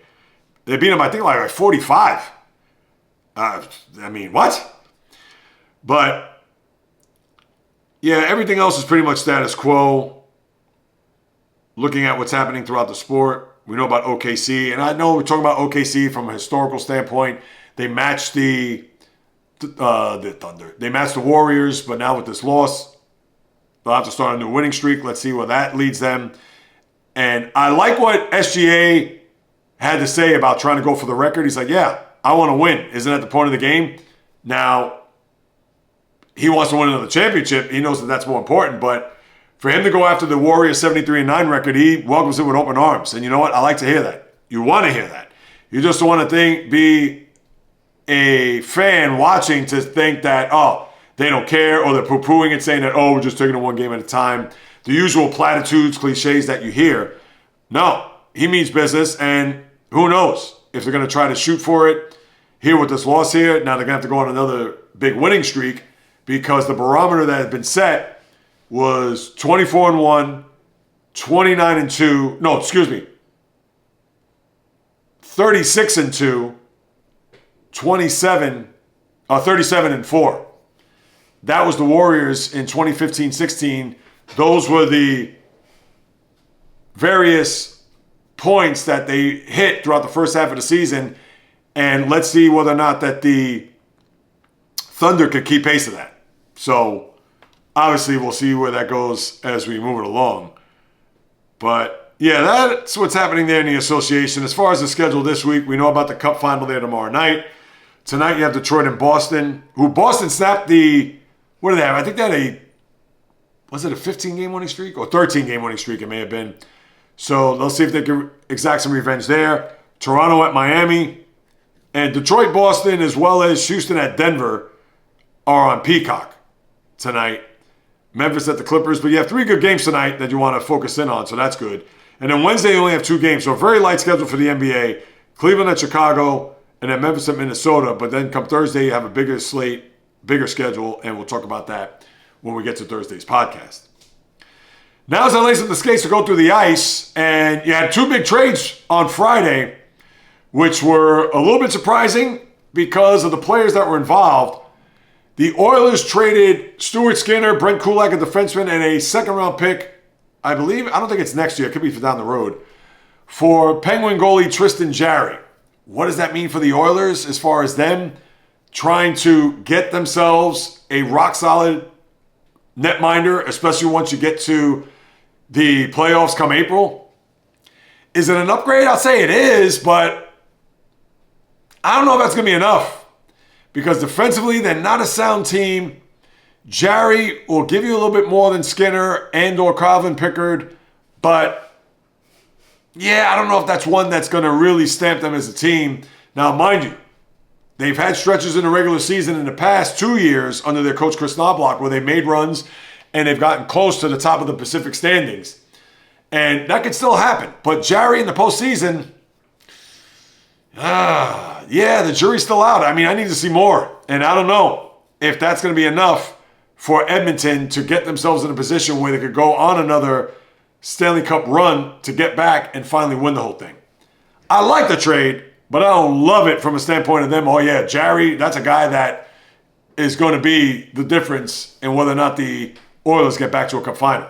They beat them, I think, like 45. What? But, yeah, everything else is pretty much status quo. Looking at what's happening throughout the sport. We know about OKC. And I know we're talking about OKC from a historical standpoint. They matched the Thunder. They matched the Warriors, but now with this loss, they'll have to start a new winning streak. Let's see where that leads them. And I like what SGA had to say about trying to go for the record. He's like, yeah, I want to win. Isn't that the point of the game? Now, he wants to win another championship. He knows that that's more important. But for him to go after the Warriors 73-9 record, he welcomes it with open arms. And you know what? I like to hear that. You want to hear that. You just don't want to be a fan watching to think that, they don't care, or they're poo-pooing it, saying that, we're just taking it one game at a time. The usual platitudes, cliches that you hear. No, he means business, and who knows if they're going to try to shoot for it here with this loss here. Now they're going to have to go on another big winning streak because the barometer that had been set was 24-1, 29-2. 36-2. 37-4. That was the Warriors in 2015-16. Those were the various points that they hit throughout the first half of the season. And let's see whether or not that the Thunder could keep pace of that. So, obviously, we'll see where that goes as we move it along. But, yeah, that's what's happening there in the association. As far as the schedule this week, we know about the Cup final there tomorrow night. Tonight you have Detroit and Boston, who Boston snapped what do they have? I think they had was it a 15-game winning streak? Or 13-game winning streak it may have been. So they'll see if they can exact some revenge there. Toronto at Miami. And Detroit, Boston, as well as Houston at Denver are on Peacock tonight. Memphis at the Clippers. But you have 3 good games tonight that you want to focus in on, so that's good. And then Wednesday you only have 2 games. So a very light schedule for the NBA. Cleveland at Chicago. And then Memphis at Minnesota. But then come Thursday, you have a bigger slate, bigger schedule, and we'll talk about that when we get to Thursday's podcast. Now as I lace up the skates to go through the ice, and you had 2 big trades on Friday, which were a little bit surprising because of the players that were involved. The Oilers traded Stuart Skinner, Brent Kulak, a defenseman, and a second-round pick, I believe, I don't think it's next year, it could be for down the road, for Penguin goalie Tristan Jarry. What does that mean for the Oilers as far as them trying to get themselves a rock-solid netminder, especially once you get to the playoffs come April? Is it an upgrade? I'll say it is, but I don't know if that's going to be enough because defensively, they're not a sound team. Jarry will give you a little bit more than Skinner and or Calvin Pickard, but yeah, I don't know if that's one that's going to really stamp them as a team. Now, mind you, they've had stretches in the regular season in the past 2 years under their coach Chris Knobloch where they've made runs and they've gotten close to the top of the Pacific standings. And that could still happen. But Jarry in the postseason, the jury's still out. I mean, I need to see more. And I don't know if that's going to be enough for Edmonton to get themselves in a position where they could go on another Stanley Cup run to get back and finally win the whole thing. I like the trade, but I don't love it from a standpoint of them. Oh yeah, Jarry, that's a guy that is going to be the difference in whether or not the Oilers get back to a Cup final.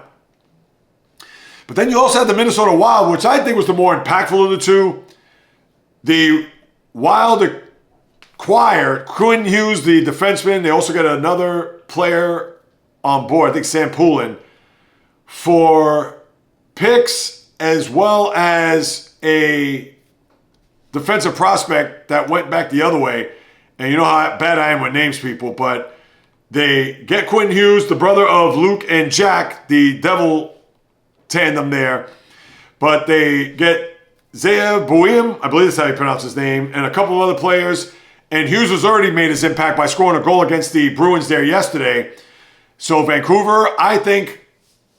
But then you also had the Minnesota Wild, which I think was the more impactful of the two. The Wild acquired Quinn Hughes, the defenseman. They also got another player on board, I think Sam Poulin, for picks as well as a defensive prospect that went back the other way. And you know how bad I am with names, people, but they get Quinn Hughes, the brother of Luke and Jack, the Devil tandem there. But they get Zaya Boehm, I believe that's how you pronounce his name, and a couple of other players. And Hughes has already made his impact by scoring a goal against the Bruins there yesterday. So Vancouver, I think,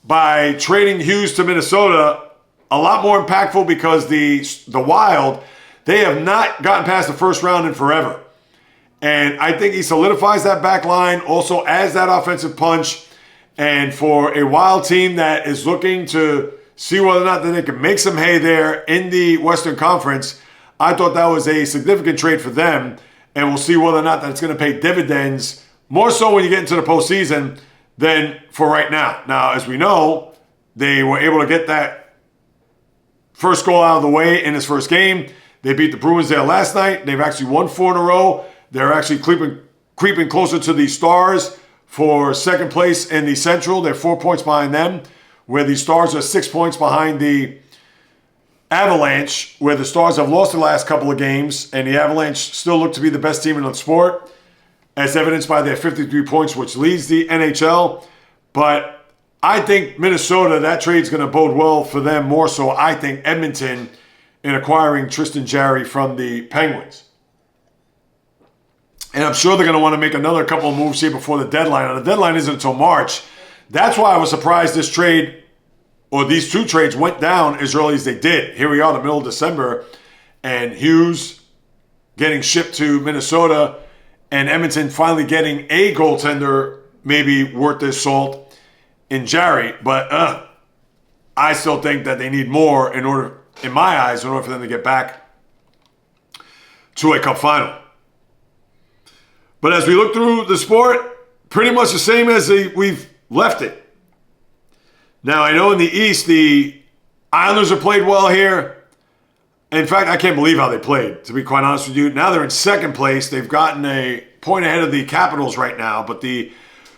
by trading Hughes to Minnesota, a lot more impactful because the Wild, they have not gotten past the first round in forever. And I think he solidifies that back line, also adds that offensive punch. And for a Wild team that is looking to see whether or not that they can make some hay there in the Western Conference, I thought that was a significant trade for them. And we'll see whether or not that's going to pay dividends, more so when you get into the postseason than for right now. Now, as we know, they were able to get that first goal out of the way in his first game. They beat the Bruins there last night. They've actually won 4 in a row. They're actually creeping closer to the Stars for second place in the Central. They're 4 points behind them, where the Stars are 6 points behind the Avalanche, where the Stars have lost the last couple of games, and the Avalanche still look to be the best team in the sport, as evidenced by their 53 points, which leads the NHL. But I think Minnesota, that trade's going to bode well for them more so, I think, Edmonton in acquiring Tristan Jarry from the Penguins. And I'm sure they're going to want to make another couple of moves here before the deadline. And the deadline isn't until March. That's why I was surprised this trade, or these two trades, went down as early as they did. Here we are in the middle of December, and Hughes getting shipped to Minnesota, and Edmonton finally getting a goaltender maybe worth their salt in Jarry. But I still think that they need more in order, in my eyes, in order for them to get back to a cup final. But as we look through the sport, pretty much the same as we've left it. Now, I know in the East, the Islanders have played well here. In fact, I can't believe how they played, to be quite honest with you. Now they're in second place. They've gotten a point ahead of the Capitals right now. But the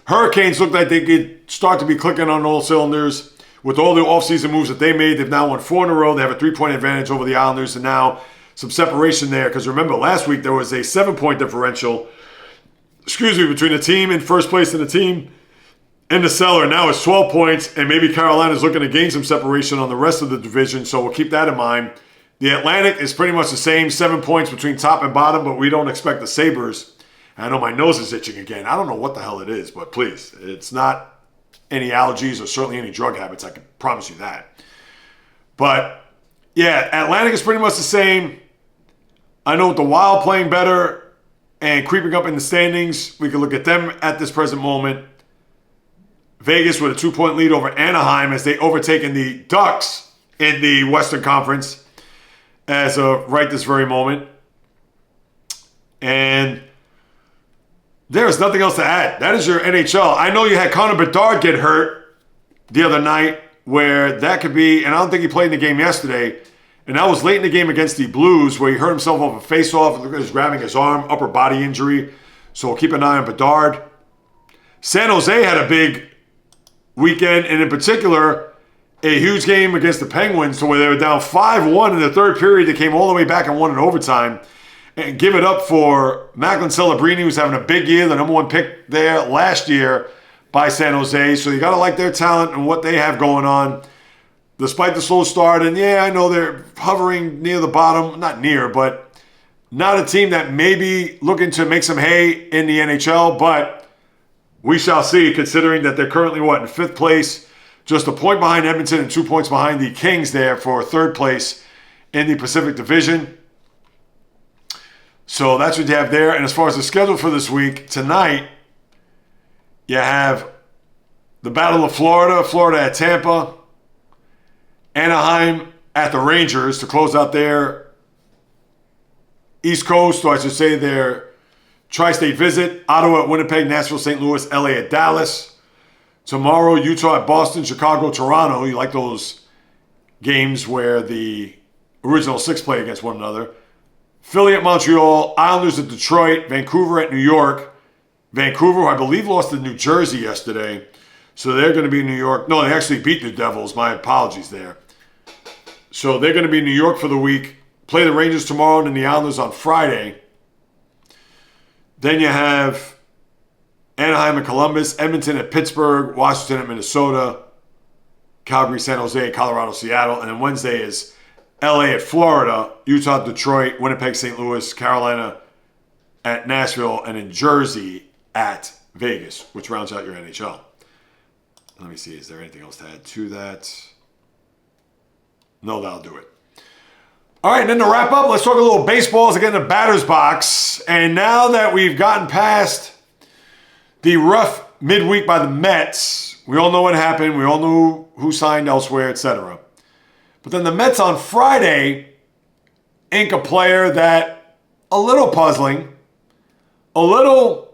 Hurricanes look like they could start to be clicking on all cylinders. With all the offseason moves that they made, they've now won 4 in a row. They have a 3-point advantage over the Islanders. And now some separation there. Because remember, last week there was a 7-point differential between the team in first place and the team in the cellar. Now it's 12 points, and maybe Carolina's looking to gain some separation on the rest of the division, so we'll keep that in mind. The Atlantic is pretty much the same, 7 points between top and bottom, but we don't expect the Sabres. I know my nose is itching again. I don't know what the hell it is, but please, it's not any allergies or certainly any drug habits, I can promise you that. But, yeah, Atlantic is pretty much the same. I know with the Wild playing better and creeping up in the standings, we can look at them at this present moment. Vegas with a 2-point lead over Anaheim as they overtaken the Ducks in the Western Conference as of right this very moment. And there's nothing else to add. That is your NHL. I know you had Connor Bedard get hurt the other night, where that could be, and I don't think he played in the game yesterday, and that was late in the game against the Blues, where he hurt himself off a face-off. Look at his grabbing his arm, upper body injury. So we'll keep an eye on Bedard. San Jose had a big weekend, and in particular, a huge game against the Penguins, to where they were down 5-1 in the third period. They came all the way back and won in overtime. And give it up for Macklin Celebrini, who's having a big year, the number 1 pick there last year by San Jose. So you got to like their talent and what they have going on. Despite the slow start, and yeah, I know they're hovering near the bottom. Not near, but not a team that may be looking to make some hay in the NHL, but we shall see, considering that they're currently, in 5th place, just a point behind Edmonton and 2 points behind the Kings there for 3rd place in the Pacific Division. So that's what you have there. And as far as the schedule for this week, tonight, you have the Battle of Florida, Florida at Tampa, Anaheim at the Rangers to close out their East Coast, or I should say their tri-state visit. Ottawa at Winnipeg, Nashville, St. Louis, LA at Dallas. Tomorrow, Utah at Boston, Chicago, Toronto. You like those games where the original 6 play against one another. Philly at Montreal, Islanders at Detroit, Vancouver at New York. Vancouver, who I believe lost to New Jersey yesterday. So they're going to be in New York. No, they actually beat the Devils. My apologies there. So they're going to be in New York for the week. Play the Rangers tomorrow and then the Islanders on Friday. Then you have Anaheim at Columbus, Edmonton at Pittsburgh, Washington at Minnesota, Calgary, San Jose, Colorado, Seattle. And then Wednesday is LA at Florida, Utah, Detroit, Winnipeg, St. Louis, Carolina at Nashville, and in Jersey at Vegas, which rounds out your NHL. Let me see, is there anything else to add to that? No, that'll do it. All right, and then to wrap up, let's talk a little baseball as I get in the batter's box. And now that we've gotten past the rough midweek by the Mets, we all know what happened. We all knew who signed elsewhere, etc. But then the Mets on Friday ink a player that a little puzzling, a little,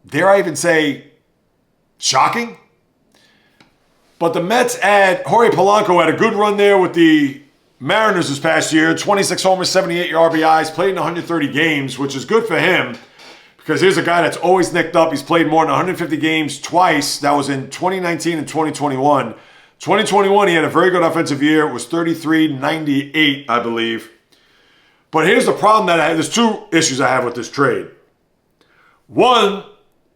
dare I even say, shocking. But the Mets add Jorge Polanco, had a good run there with the Mariners this past year. 26 homers, 78 RBIs, played in 130 games, which is good for him because here's a guy that's always nicked up. He's played more than 150 games twice. That was in 2019 and 2021. 2021, he had a very good offensive year. It was 33-98, I believe. But here's the problem that I have. There's two issues I have with this trade. One,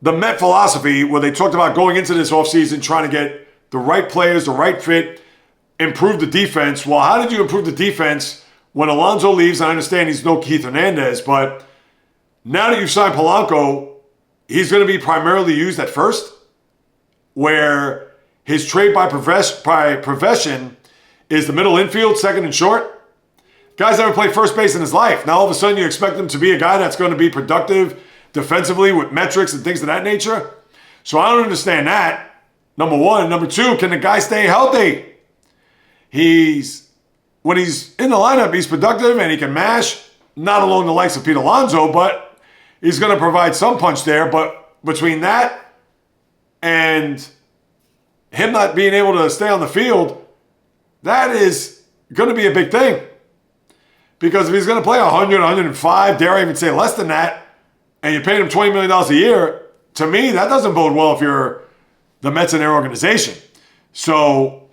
the Met philosophy, where they talked about going into this offseason trying to get the right players, the right fit, improve the defense. Well, how did you improve the defense when Alonso leaves? I understand he's no Keith Hernandez, but now that you've signed Polanco, he's going to be primarily used at first, where his trade by profession is the middle infield, second and short. Guy's never played first base in his life. Now all of a sudden you expect him to be a guy that's going to be productive defensively with metrics and things of that nature. So I don't understand that. Number one. Number two, can the guy stay healthy? When he's in the lineup, he's productive and he can mash, not along the likes of Pete Alonso, but he's going to provide some punch there. But between that and him not being able to stay on the field, that is going to be a big thing. Because if he's going to play 100, 105, dare I even say less than that, and you're paying him $20 million a year, to me, that doesn't bode well if you're the Mets in their organization. So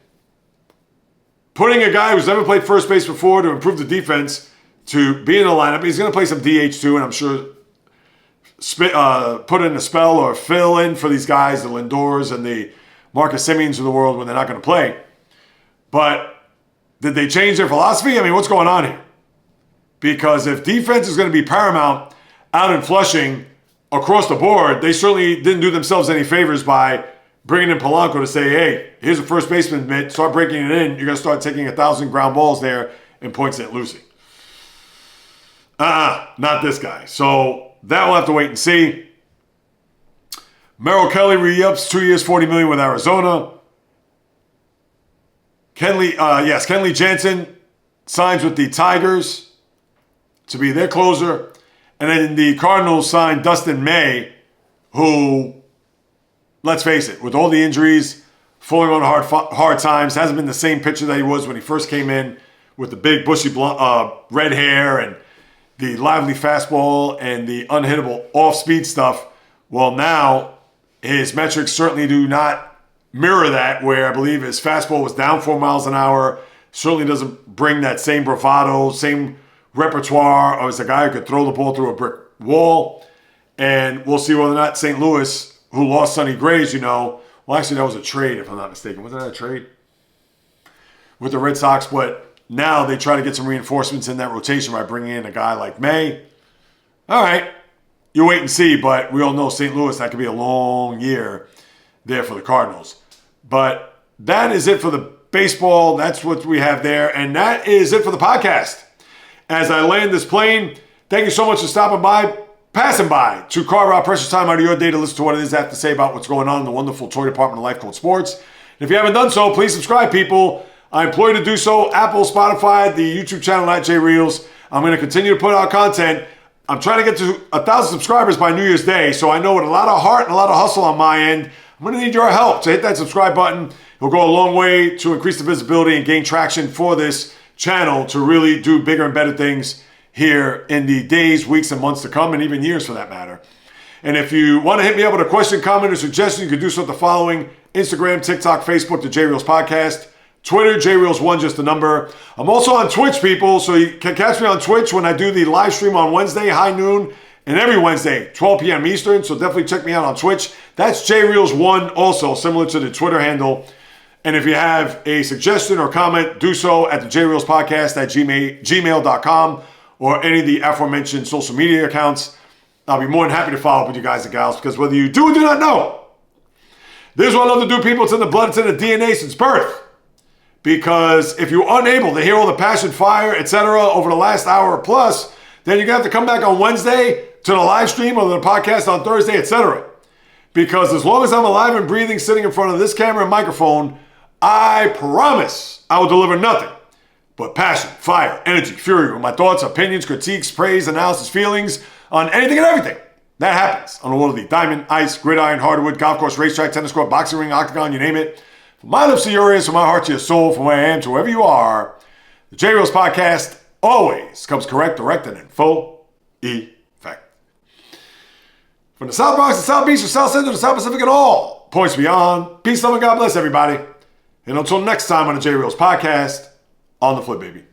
putting a guy who's never played first base before to improve the defense to be in the lineup, he's going to play some DH too, and I'm sure put in a spell or fill in for these guys, the Lindors and the Marcus Semiems of the world when they're not going to play. But did they change their philosophy? I mean, what's going on here? Because if defense is going to be paramount out in Flushing across the board, they certainly didn't do themselves any favors by bringing in Polanco to say, hey, here's a first baseman mitt, start breaking it in. You're going to start taking 1,000 ground balls there in Point St. Lucie. Not this guy. So that we'll have to wait and see. Merrill Kelly re-ups 2 years, $40 million with Arizona. Kenley Jansen signs with the Tigers to be their closer. And then the Cardinals signed Dustin May, who, let's face it, with all the injuries, falling on hard times, hasn't been the same pitcher that he was when he first came in with the big bushy red hair and the lively fastball and the unhittable off-speed stuff. Well, now his metrics certainly do not mirror that, where I believe his fastball was down 4 miles an hour. Certainly doesn't bring that same bravado, same repertoire as a guy who could throw the ball through a brick wall. And we'll see whether or not St. Louis, who lost Sonny Grays, well, actually that was a trade if I'm not mistaken. Wasn't that a trade? With the Red Sox, but now they try to get some reinforcements in that rotation by bringing in a guy like May. All right, you wait and see, but we all know St. Louis, that could be a long year there for the Cardinals. But that is it for the baseball. That's what we have there. And that is it for the podcast. As I land this plane, thank you so much for stopping by, passing by to carve out precious time out of your day to listen to what it is I have to say about what's going on in the wonderful toy department of life called sports. And if you haven't done so, please subscribe, people. I implore you to do so. Apple, Spotify, the YouTube channel at JAYREELZ. I'm going to continue to put out content. I'm trying to get to 1,000 subscribers by New Year's Day, so I know with a lot of heart and a lot of hustle on my end, I'm going to need your help. So hit that subscribe button. It'll go a long way to increase the visibility and gain traction for this channel to really do bigger and better things here in the days, weeks, and months to come, and even years for that matter. And if you want to hit me up with a question, comment, or suggestion, you can do so at the following: Instagram, TikTok, Facebook, the JAYREELZ Podcast, Twitter, JAYREELZ1, just the number. I'm also on Twitch, people, so you can catch me on Twitch when I do the live stream on Wednesday, high noon, and every Wednesday, 12 p.m. Eastern, so definitely check me out on Twitch. That's JAYREELZ1, also similar to the Twitter handle. And if you have a suggestion or comment, do so at the JAYREELZ Podcast at gmail.com or any of the aforementioned social media accounts. I'll be more than happy to follow up with you guys and gals, because whether you do or do not know, this is what I love to do, people. It's in the blood, it's in the DNA since birth. Because if you're unable to hear all the passion, fire, etc. over the last hour plus, then you're going to have to come back on Wednesday to the live stream or the podcast on Thursday, etc. Because as long as I'm alive and breathing, sitting in front of this camera and microphone, I promise I will deliver nothing but passion, fire, energy, fury, with my thoughts, opinions, critiques, praise, analysis, feelings on anything and everything that happens on all of the diamond, ice, gridiron, hardwood, golf course, racetrack, tennis court, boxing ring, octagon, you name it. From my lips to your ears, from my heart to your soul, from where I am to wherever you are, the JAYREELZ Podcast always comes correct, direct, and in full effect. From the South Bronx, the South Beach, the South Central, the South Pacific, and all points beyond. Peace, love, and God bless everybody. And until next time on the JAYREELZ Podcast, on the flip, baby.